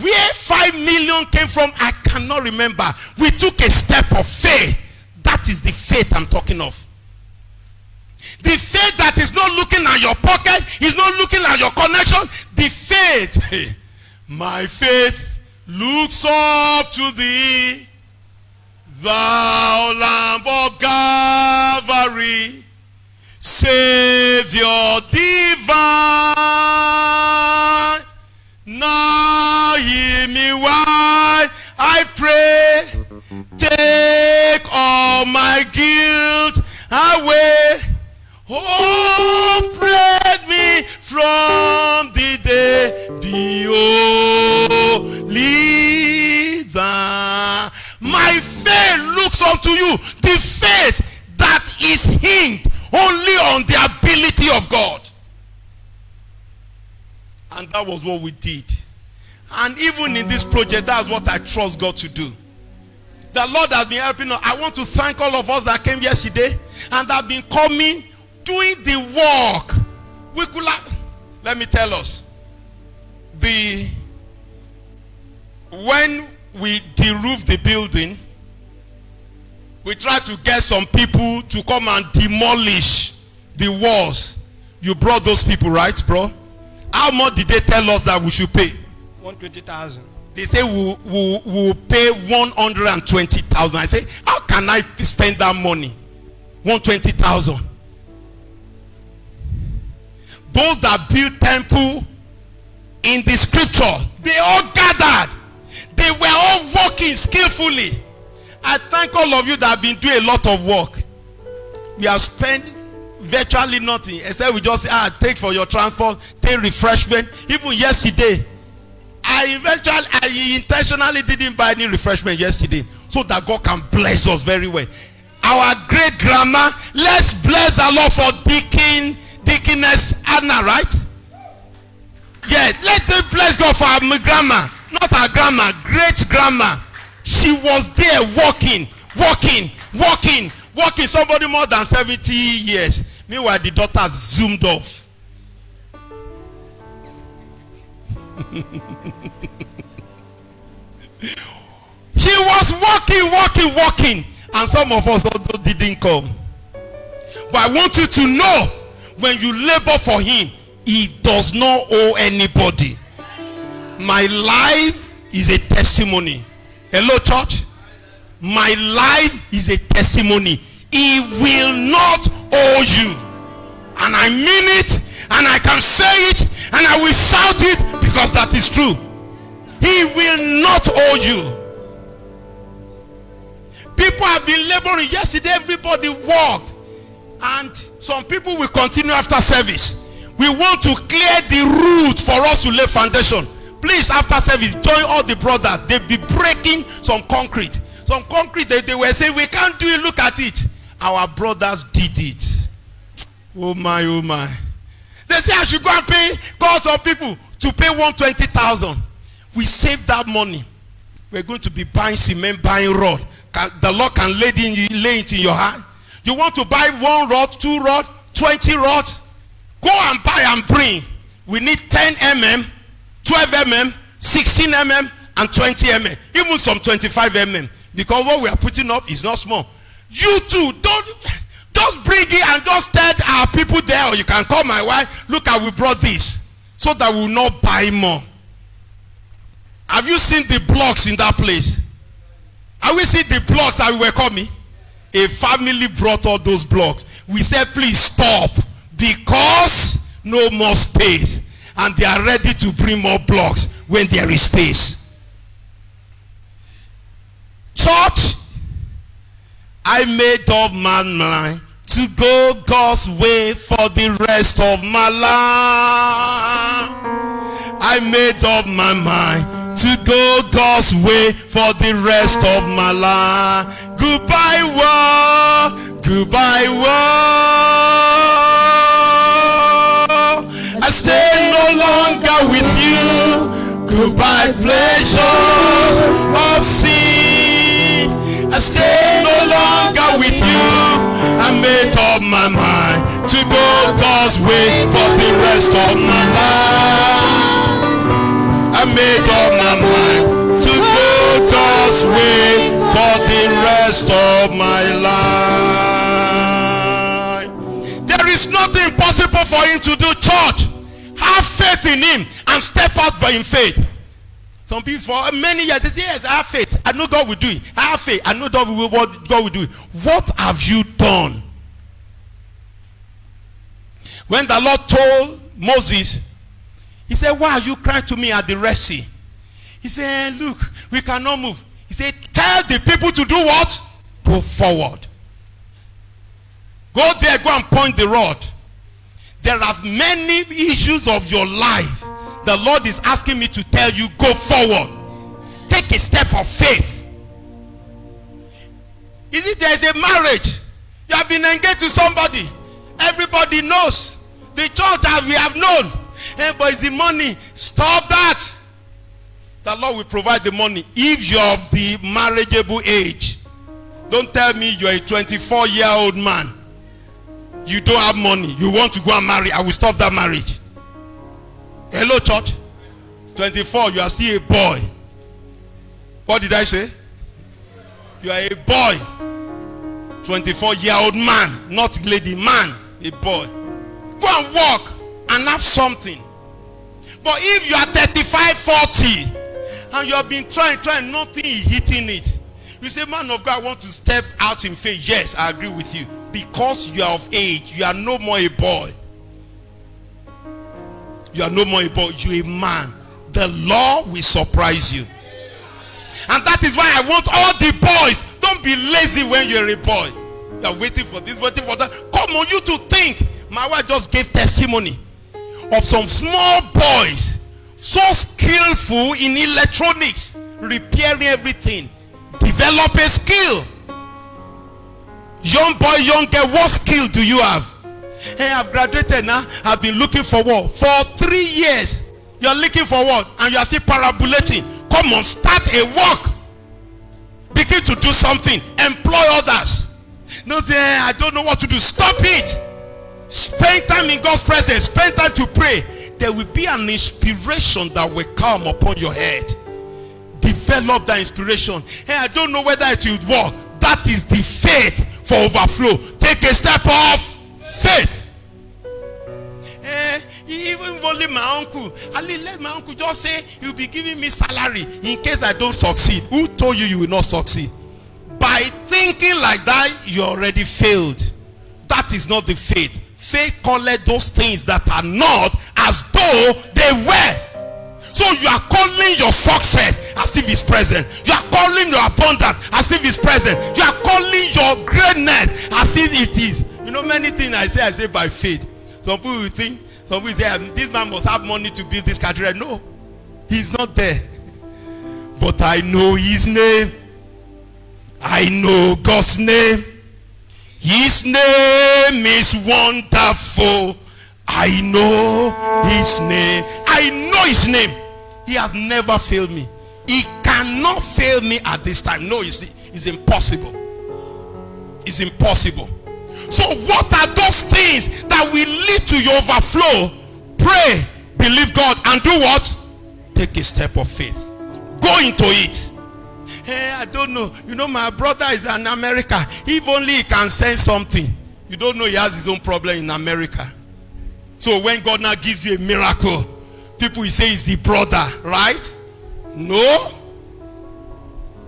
Where 5 million came from, I cannot remember. We took a step of faith. That is the faith I'm talking of. The faith that is not looking at your pocket, is not looking at your connection. The faith, my faith looks up to thee, thou Lamb of Calvary, Savior divine. Now hear me while I pray. Take all my guilt away. Oh, pray me from the day be holy thou. My faith looks unto you. The faith that is hinged only on the ability of God. And that was what we did. And even in this project, that's what I trust God to do. The Lord has been helping us. I want to thank all of us that came yesterday and have been coming, doing the work. We could let me tell us. When we de-roofed the building, we tried to get some people to come and demolish the walls. You brought those people, right, bro? How much did they tell us that we should pay? 120,000. They say we'll pay 120,000. I say, how can I spend that money? 120,000. Those that built temple in the scripture, they all gathered. They were all working skillfully. I thank all of you that have been doing a lot of work. We have spent virtually nothing except we just say, take for your transport, take refreshment. Even yesterday, I intentionally didn't buy any refreshment yesterday so that God can bless us very well. Our great grandma, let's bless the Lord for Deaconess Anna, right? Yes, let's bless God for our grandma, not our grandma, great grandma. She was there working. Somebody more than 70 years. Meanwhile, the daughter zoomed off. She was working, and some of us also didn't come. But I want you to know, when you labor for him, he does not owe anybody. My life is a testimony. Hello, church. My life is a testimony. He will not owe you. And I mean it, and I can say it, and I will shout it because that is true. He will not owe you. People have been laboring. Yesterday, everybody walked. And some people will continue after service. We want to clear the route for us to lay foundation. Please, after service, join all the brothers. They'll be breaking some concrete. Some concrete, they were saying, we can't do it, look at it. Our brothers did it. Oh my, oh my. They say I should go and pay calls of people to pay 120,000. We save that money. We're going to be buying cement, buying rod. The Lord can lay it in your hand. You want to buy 1 rod, 2 rod, 20 rod? Go and buy and bring. We need 10 mm, 12 mm, 16 mm, and 20 mm. Even some 25 mm. Because what we are putting up is not small. You too, don't just bring it and just tell our people there, or you can call my wife, look, we brought this, so that we will not buy more. Have you seen the blocks in that place? Have we seen the blocks that we were coming? A family brought all those blocks. We said, please stop, because no more space. And they are ready to bring more blocks when there is space. Church, I made up my mind to go God's way for the rest of my life. I made up my mind to go God's way for the rest of my life. Goodbye world, goodbye world. I stay no longer with you. Goodbye pleasures of sin. I stay no longer with you. I made up my mind to go God's way for the rest of my life. I made up my mind to go God's way for the rest of my life. There is nothing possible for him to do, church. Have faith in him and step out by faith. Some people for many years they say, yes, I have faith. I know God will do it. I have faith. I know God will do it. What have you done? When the Lord told Moses, he said, why are you crying to me at the Red Sea? He said, look, we cannot move. He said, tell the people to do what? Go forward. Go there, go and point the rod. There are many issues of your life. The Lord is asking me to tell you, go forward. Take a step of faith. Is it there is a marriage? You have been engaged to somebody. Everybody knows. The church that we have known. But it's the money. Stop that. The Lord will provide the money if you're of the marriageable age. Don't tell me you're a 24-year-old man. You don't have money. You want to go and marry. I will stop that marriage. Hello, church. 24, you are still a boy. What did I say? You are a boy. 24-year-old man, not lady, man, a boy. Go and walk and have something. But if you are 35, 40, and you have been trying, nothing is hitting it. You say, man of God, I want to step out in faith. Yes, I agree with you. Because you are of age, you are no more a boy. You are no more a boy, you are a man. The Lord will surprise you. And that is why I want all the boys. Don't be lazy when you're a boy. You are waiting for this, waiting for that. Come on, you to think. My wife just gave testimony of some small boys, so skillful in electronics, repairing everything. Develop a skill. Young boy, young girl, what skill do you have? Hey, I've graduated now. I've been looking for work for 3 years. You're looking for work and you are still parabolating. Come on, start a work. Begin to do something. Employ others. No, say, I don't know what to do. Stop it. Spend time in God's presence. Spend time to pray. There will be an inspiration that will come upon your head. Develop that inspiration. Hey, I don't know whether it will work. That is the faith for overflow. Take a step of faith. Even only my uncle, let my uncle just say he'll be giving me salary in case I don't succeed. Who told you you will not succeed? By thinking like that, you already failed. That is not the faith. Faith calleth those things that are not as though they were. So you are calling your success as if he's present. You are calling your abundance as if it's present. You are calling your greatness as if it is. You know, many things I say by faith. Some people will think, some people say, this man must have money to build this cathedral. No, he's not there. But I know his name. I know God's name. His name is wonderful. I know his name. I know his name. He has never failed me. He cannot fail me at this time. No, it's impossible. It's impossible. So what are those things that will lead to your overflow? Pray, believe God, and do what? Take a step of faith. Go into it. Hey, I don't know. You know, my brother is in America. If only he can send something. You don't know he has his own problem in America. So when God now gives you a miracle, people will say it's the brother, right? No.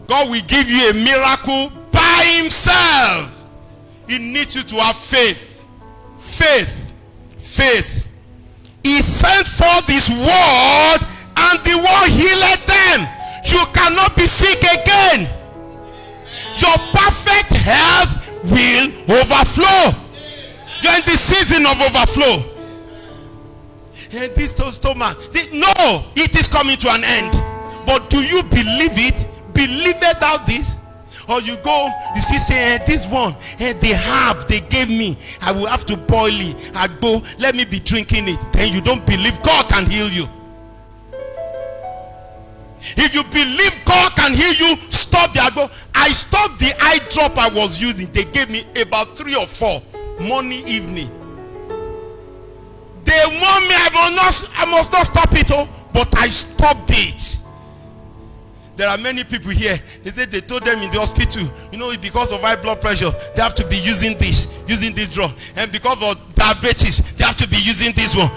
God will give you a miracle by himself. He needs you to have faith. Faith. Faith. He sent forth his word, and the word healed them. You cannot be sick again. Your perfect health will overflow. You're in the season of overflow. This stomach. No, it is coming to an end. But do you believe it? Believe it out this? Or you go, you see, say, this one, they gave me. I will have to boil it. I go, let me be drinking it. Then you don't believe God can heal you. If you believe God can heal you, stop the agbo. I stopped the eye drop I was using. They gave me about 3 or 4 morning, evening. They want me, I must not stop it, but I stopped it. There are many people here. They said they told them in the hospital, you know, because of high blood pressure, they have to be using this drug. And because of diabetes, they have to be using this one.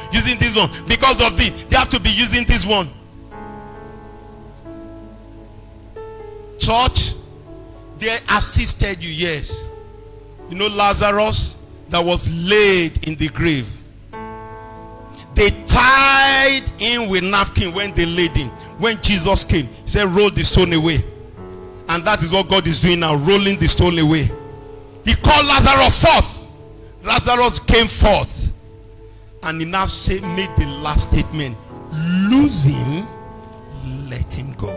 Because of this, they have to be using this one. Church, they assisted you, yes. You know Lazarus that was laid in the grave. They tied him with napkin when they laid him. When Jesus came, he said, roll the stone away. And that is what God is doing now, rolling the stone away. He called Lazarus forth. Lazarus came forth. And he now made the last statement. Lose him, let him go.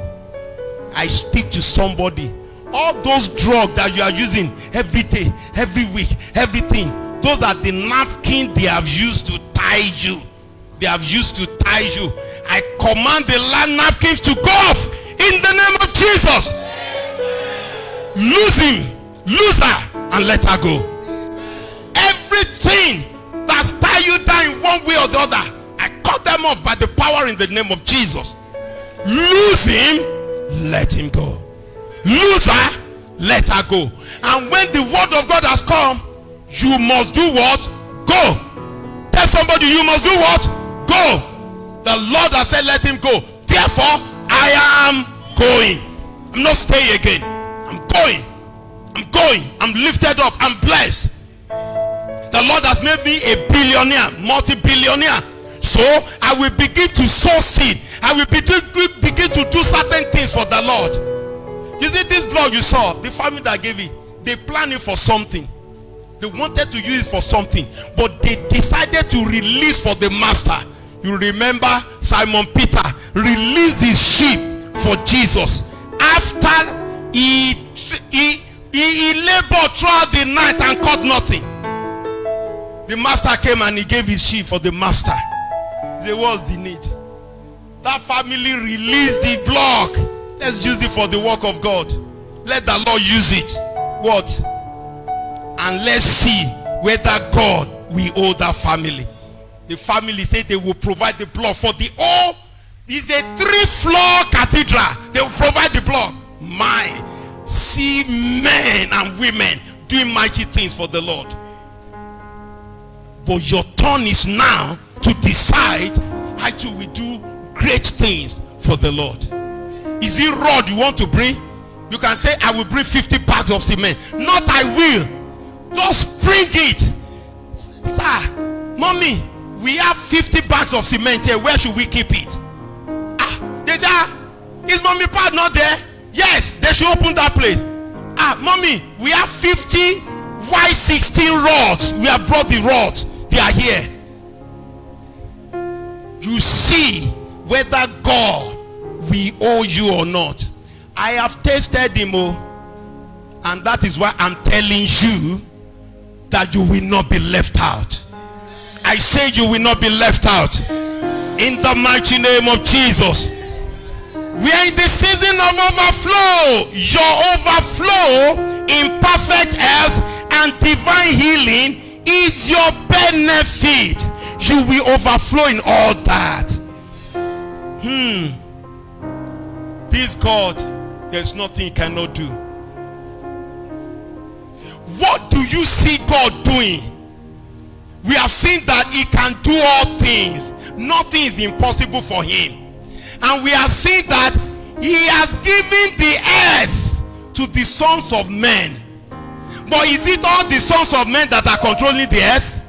I speak to somebody. All those drugs that you are using every day, every week, everything, those are the napkin they have used to tie you. They have used to tie you. I command the napkins to go off in the name of Jesus. Lose him, lose her, and let her go. Everything that's tie you down in one way or the other, I cut them off by the power in the name of Jesus. Lose him, let him go. Lose her, let her go. And when the word of God has come, you must do what? Go. Tell somebody, you must do what? Go. The Lord has said let him go. Therefore I am going. I'm not staying again. I'm going. I'm going. I'm lifted up. I'm blessed. The Lord has made me a billionaire, multi-billionaire. So I will begin to sow seed. I will begin to do certain things for the Lord. You see this blog you saw, the family that gave it, they planned it for something. They wanted to use it for something, but they decided to release for the master. You remember Simon Peter released his sheep for Jesus. After he labored throughout the night and caught nothing. The master came and he gave his sheep for the master. There was the need. That family released the block. Let's use it for the work of God. Let the Lord use it. What? And let's see whether God will hold that family. The family said they will provide the block for the all. It's a 3-floor cathedral. They will provide the block. See men and women doing mighty things for the Lord. But your turn is now to decide how to we do great things for the Lord. Is it rod you want to bring? You can say, I will bring 50 bags of cement. Not I will. Just bring it. Sir, mommy, we have 50 bags of cement here. Where should we keep it? They say, Is mommy part not there? Yes, they should open that place. Mommy, we have 50 Y16 rods. We have brought the rods. They are here. You see whether God will owe you or not. I have tasted him, and that is why I'm telling you that you will not be left out. I say you will not be left out. In the mighty name of Jesus. We are in the season of overflow. Your overflow in perfect health and divine healing is your benefit. You will overflow in all that. This God, there's nothing he cannot do. What do you see God doing? We have seen that he can do all things. Nothing is impossible for him. And we have seen that he has given the earth to the sons of men. But is it all the sons of men that are controlling the earth?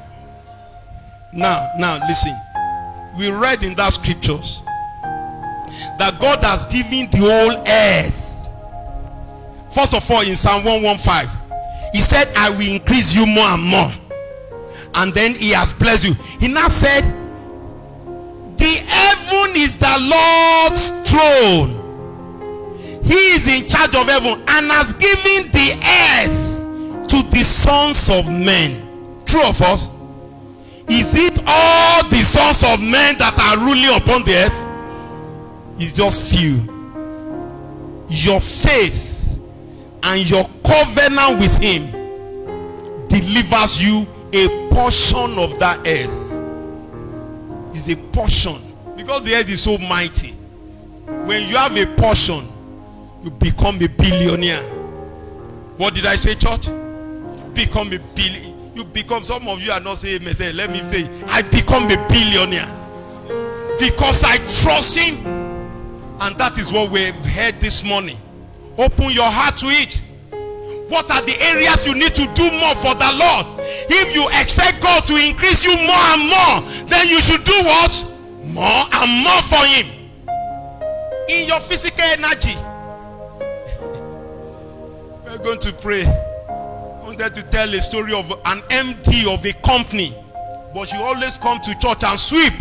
Now listen. We read in that scriptures that God has given the whole earth. First of all, in Psalm 115, he said, I will increase you more and more. And then he has blessed you. He now said, the heaven is the Lord's throne. He is in charge of heaven and has given the earth to the sons of men. True of us? Is it all the sons of men that are ruling upon the earth? It's just few. Your faith and your covenant with him delivers you a portion of that earth. It's a portion, because the earth is so mighty. When you have a portion, you become a billionaire. What did I say, church? You become a billion. You become, some of you are not saying, let me say, I become a billionaire because I trust him. And that is what we've heard this morning. Open your heart to it. What are the areas you need to do more for the Lord? If you expect God to increase you more and more, then you should do what? More and more for him. In your physical energy. We're going to pray. I wanted to tell a story of an MD of a company, but she always come to church and sweep.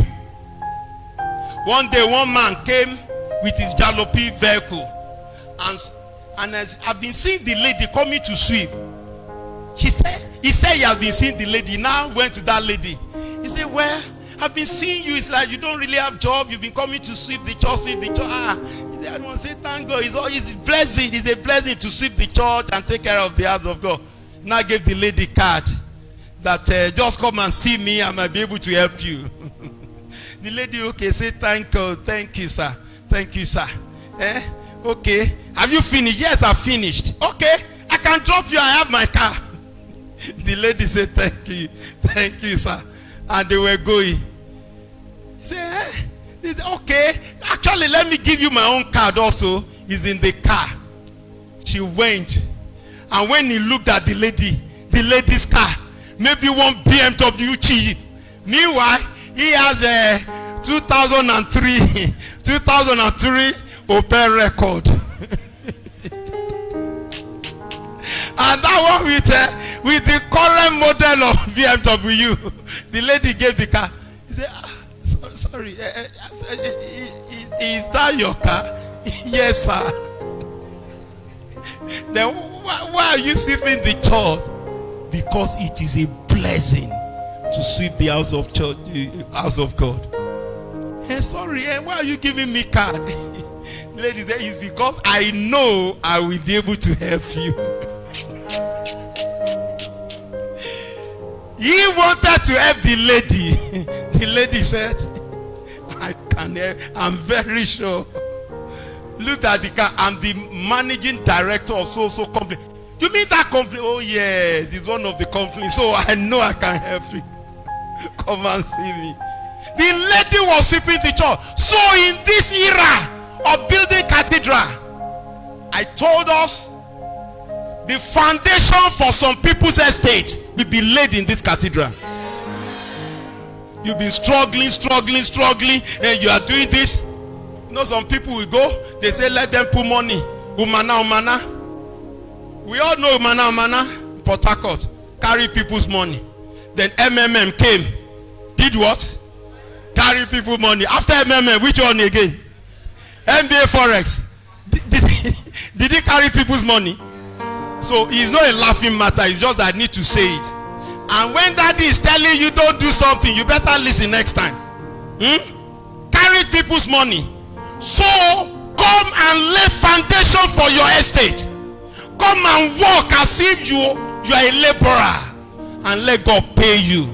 One day one man came with his jalopy vehicle, and as I've been seeing the lady coming to sweep. He said he has been seeing the lady. He now went to that lady. He said, well, I've been seeing you. It's like you don't really have job. You've been coming to sweep the church, He said, I want to say thank God. It's a blessing. It's a blessing to sweep the church and take care of the house of God. Now gave the lady card that just come and see me. I might be able to help you. The lady, okay, say thank God. Thank you, sir. Thank you, sir. Okay. Have you finished? Yes, I've finished. Okay. I can drop you. I have my car. The lady said, thank you. Thank you, sir. And they were going. He said, okay. Actually, let me give you my own card also. It's in the car. She went. And when he looked at the lady's car, maybe one BMW Chief. Meanwhile, he has a 2003 Opel record. And that one with the current model of BMW. The lady gave the car. He said, sorry, is that your car? Yes, sir. Then why are you sweeping the church? Because it is a blessing to sweep the house of church, the house of God. Sorry, why are you giving me card? Lady, that is because I know I will be able to help you. He wanted to help the lady. The lady said, I can help. I'm very sure. Look at the car. I'm the managing director of so company. You mean that company? Oh yes, it's one of the companies. So I know I can help you. Come and see me. The lady was sweeping the church. So in this era of building cathedral, I told us the foundation for some people's estate will be laid in this cathedral. You've been struggling, and you are doing this. You know, some people will go, they say, let them put money. Umana. We all know Umana, Port Harcourt. Carry people's money. Then MMM came. Did what? Carry people's money. After MMM, which one again? MBA Forex. Did he carry people's money? So it's not a laughing matter. It's just that I need to say it. And when daddy is telling you don't do something, you better listen next time. Carry people's money. So come and lay foundation for your estate. Come and walk as if you are a laborer, and let God pay you.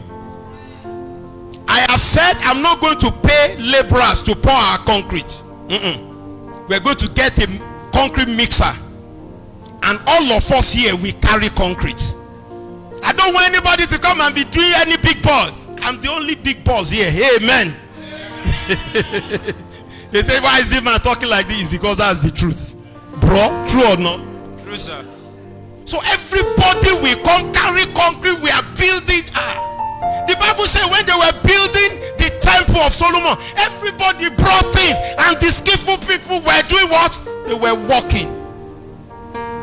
I have said I'm not going to pay laborers to pour our concrete. We're going to get a concrete mixer, and all of us here we carry concrete. I don't want anybody to come and be doing any big boss. I'm the only big boss here. Amen. They say, why is this man talking like this? Because that's the truth. Bro, true or not? True, sir. So everybody will come carry concrete. We are building. The Bible says when they were building the temple of Solomon, everybody brought things, and the skillful people were doing what? They were walking.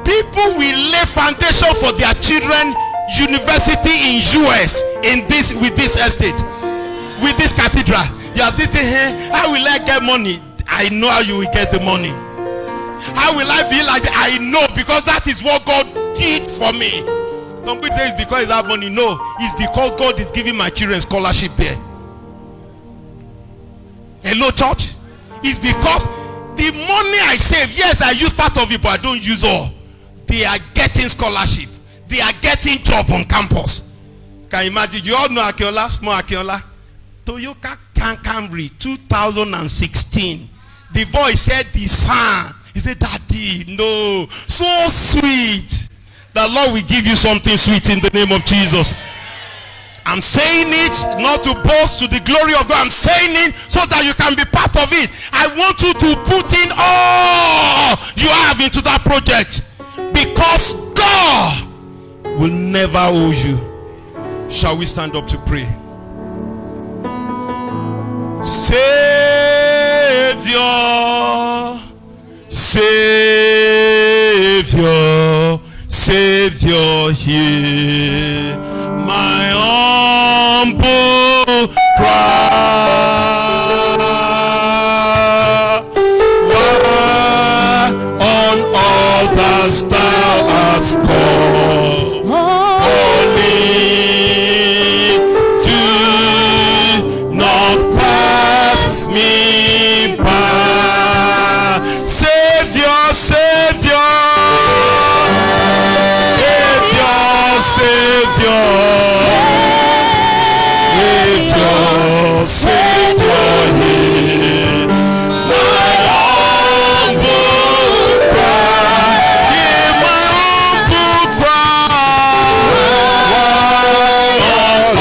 People will lay foundation for their children university in US with this estate, with this cathedral. You are sitting here, how will I get money? I know how you will get the money. How will I be like that? I know, because that is what God did for me. Some people say it's because it's that money. No, it's because God is giving my children scholarship there. Hello, church. It's because the money I save, yes, I use part of it, but I don't use all. They are getting scholarship. They are getting job on campus. Can you imagine? You all know Akinola, small Akinola. Toyota Camry 2016. The voice said, the son. He said, Daddy, no. So sweet. The Lord will give you something sweet in the name of Jesus. I'm saying it not to boast, to the glory of God. I'm saying it so that you can be part of it. I want you to put in all you have into that project, because God will never owe you. Shall we stand up to pray? Savior, Savior, Savior, hear my humble cry. Why on others thou hast called, only do not pass me by. Savior, Savior, Savior, Savior, Savior, hear my humble cry, hear my humble cry. Why on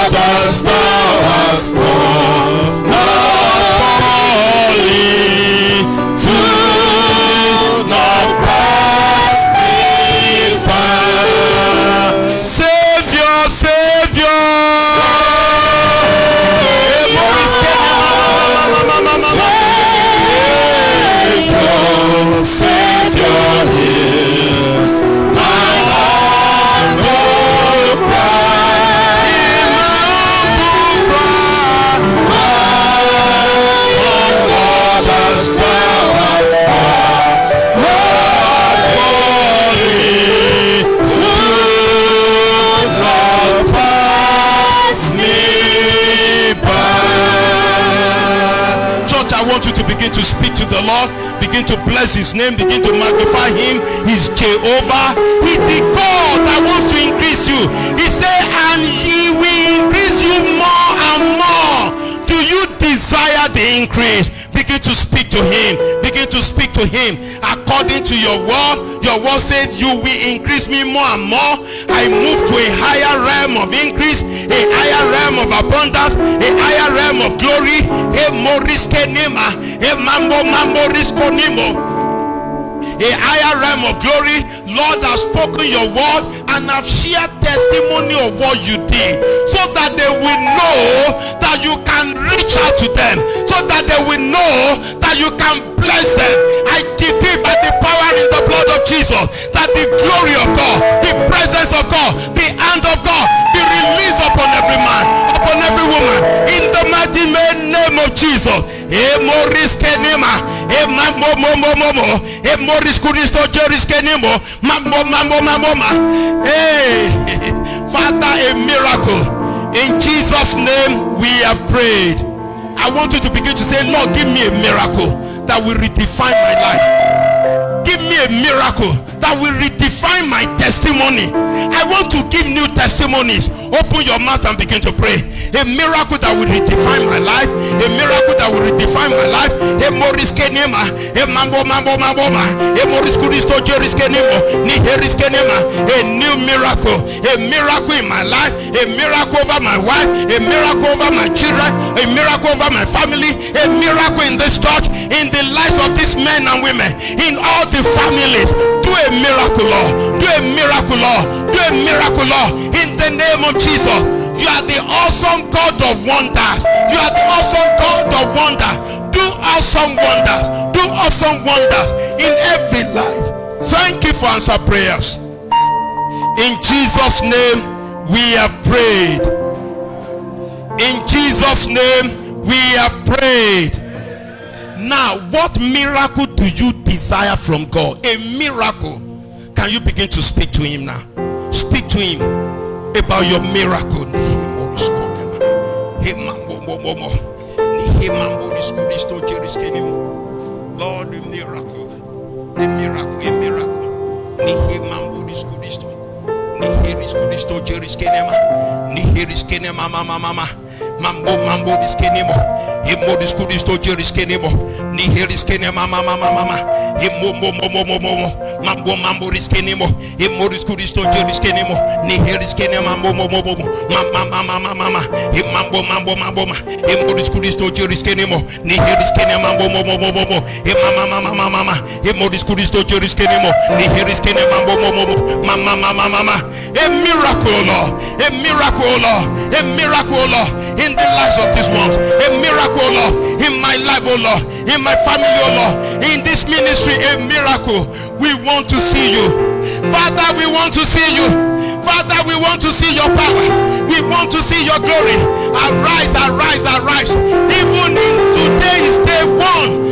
others thou hast called, only do not pass me by. Savior, Savior, Savior, Savior, hear my humble cry, hear my humble cry. Why on others thou hast called, only do not pass me by. Church, I want you to begin to speak to the Lord, begin to bless his name, begin to magnify him. He's Jehovah. He's the God that wants to increase you. He said, and he will increase you more and more. Do you desire the increase? Begin to speak to him. Begin to speak to him according to your word. Your word says you will increase me more and more. I move to a higher realm of increase, a higher realm of abundance, a higher realm of glory. A higher realm of glory. Lord has spoken your word and have shared testimony of what you did, so that they will know that you can reach out to them, so that they will know that that you can bless them. I decree by the power in the blood of Jesus that the glory of God, the presence of God, the hand of God be released upon every man, upon every woman, in the mighty name of Jesus. Moris Kenema, Moris Kuristo Jeris Kenemo, Mama. Hey, Father, a miracle. In Jesus' name we have prayed. I want you to begin to say, Lord, give me a miracle that will redefine my life. Give me a miracle that will redefine my testimony. I want to give new testimonies. Open your mouth and begin to pray. A miracle that will redefine my life. A miracle that will redefine my life. A Moris Kenema, a Mambo, a Moris Kuristo Jeris Kenemo, Niheris Kenema. A new miracle. A miracle in my life. A miracle over my wife. A miracle over my children. A miracle over my family. A miracle in this church. In the lives of these men and women. In all the families. Do a miracle, Lord. Do a miracle, Lord. Do a miracle, Lord. In the name of Jesus. You are the awesome God of wonders. You are the awesome God of wonders. Do awesome wonders. Do awesome wonders in every life. Thank you for answer prayers. In Jesus' name we have prayed. In Jesus' name we have prayed. Now, what miracle do you desire from God? A miracle. Can you begin to speak to him now? Speak to him about your miracle. Lord, a miracle. A miracle. A miracle. Mambo this kenemo, Himo this Kudisto Jeris kenemo, Niheris kenema mama, Mambo this kenemo, Himo this Kudisto Jeris kenemo, Niheris kenema mama, Mambo, Himo this Kudisto Jeris kenemo, Niheris kenema mama, Himo this Kudisto Jeris kenemo, Niheris kenema mama. A miracle, Lord, a miracle, Lord, a miracle, Lord. In the lives of these ones, a miracle, Lord, in my life, oh Lord, in my family, oh Lord, in this ministry, a miracle. We want to see you, Father. We want to see you, Father. We want to see your power. We want to see your glory. Arise, arise, arise. Even in today is day one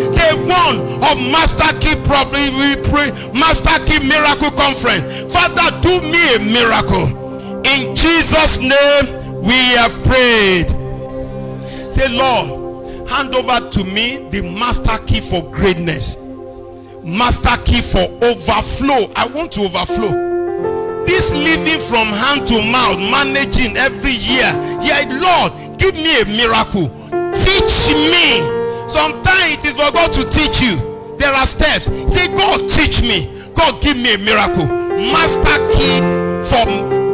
of Master Key. Probably we pray Master Key Miracle Conference. Father, do me a miracle. In Jesus' name we have prayed. Say, Lord, hand over to me the master key for greatness, master key for overflow. I want to overflow. This living from hand to mouth, managing every year. Yeah, Lord, give me a miracle. Teach me. Sometimes it is for God to teach you. There are steps. Say, God, teach me. God, give me a miracle. Master key for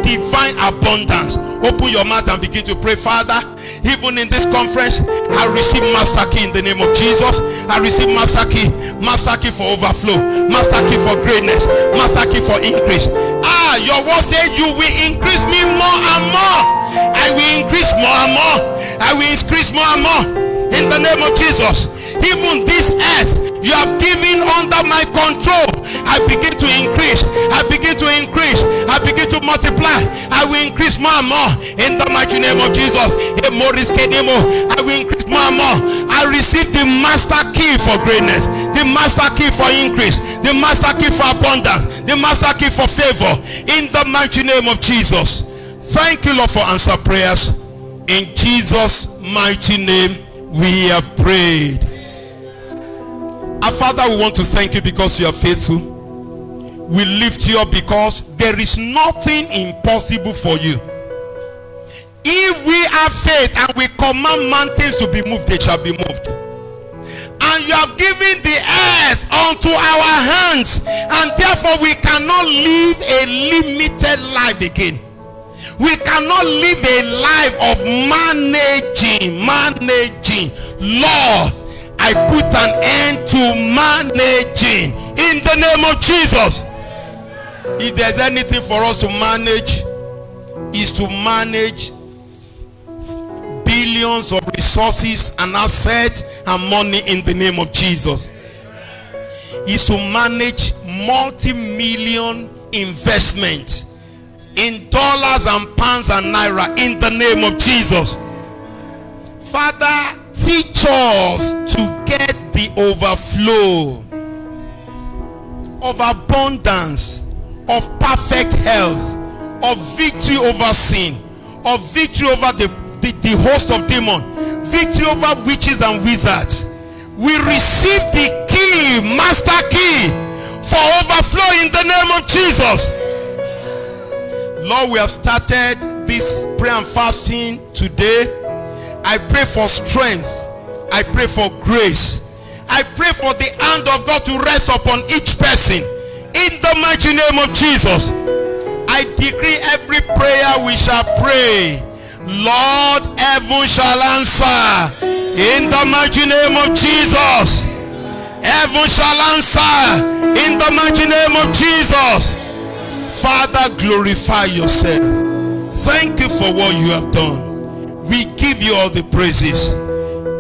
divine abundance. Open your mouth and begin to pray. Father, even in this conference, I receive master key in the name of Jesus. I receive master key for overflow, master key for greatness, master key for increase. Your word says you will increase me more and more. I will increase more and more. I will increase more and more in the name of Jesus. Even this earth you have given under my control, I begin to increase. I begin to increase. I begin to multiply. I will increase more and more in the mighty name of Jesus. I will increase more and more. I receive the master key for greatness, the master key for increase, the master key for abundance, the master key for favor in the mighty name of Jesus. Thank you, Lord, for answer prayers. In Jesus' mighty name we have prayed. Our Father, we want to thank you because you are faithful. We lift you up because there is nothing impossible for you. If we have faith and we command mountains to be moved, they shall be moved. And you have given the earth unto our hands, and therefore we cannot live a limited life again. We cannot live a life of managing. Lord, I put an end to managing in the name of Jesus. If there's anything for us to manage, is to manage billions of resources and assets and money in the name of Jesus. Is to manage multi-million investment in dollars and pounds and naira in the name of Jesus. Father, teach us to get the overflow of abundance, of perfect health, of victory over sin, of victory over the host of demons, victory over witches and wizards. We receive the key, master key, for overflow in the name of Jesus. Lord, we have started this prayer and fasting today. I pray for strength. I pray for grace. I pray for the hand of God to rest upon each person in the mighty name of Jesus. I decree every prayer we shall pray, Lord, heaven shall answer in the mighty name of Jesus. Heaven shall answer in the mighty name of Jesus. Father, glorify yourself. Thank you for what you have done. We give you all the praises.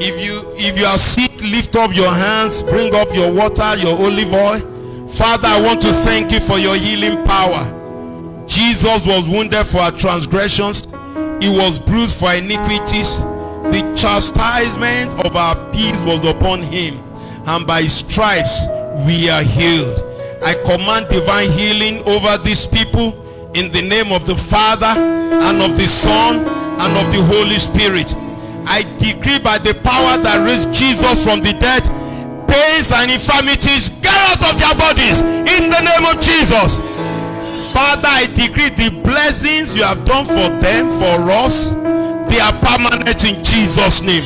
If you are sick, lift up your hands, bring up your water, your olive oil. Father, I want to thank you for your healing power. Jesus was wounded for our transgressions. He was bruised for iniquities. The chastisement of our peace was upon him, and by his stripes we are healed. I command divine healing over these people in the name of the Father and of the Son and of the Holy Spirit. I decree by the power that raised Jesus from the dead, pains and infirmities get out of their bodies in the name of Jesus. Father, I decree the blessings you have done for them, for us, they are permanent in Jesus' name.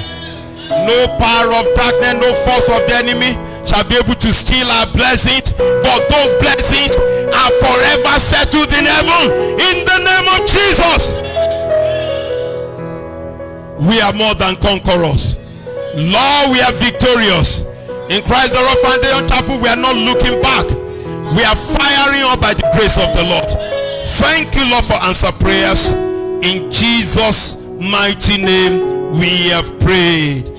No power of darkness, no force of the enemy shall be able to steal our blessings, but those blessings are forever settled in heaven in the name of Jesus. We are more than conquerors. Lord, we are victorious. In Christ the Rock Foundation Chapel, we are not looking back. We are firing up by the grace of the Lord. Thank you, Lord, for answer prayers. In Jesus' mighty name we have prayed.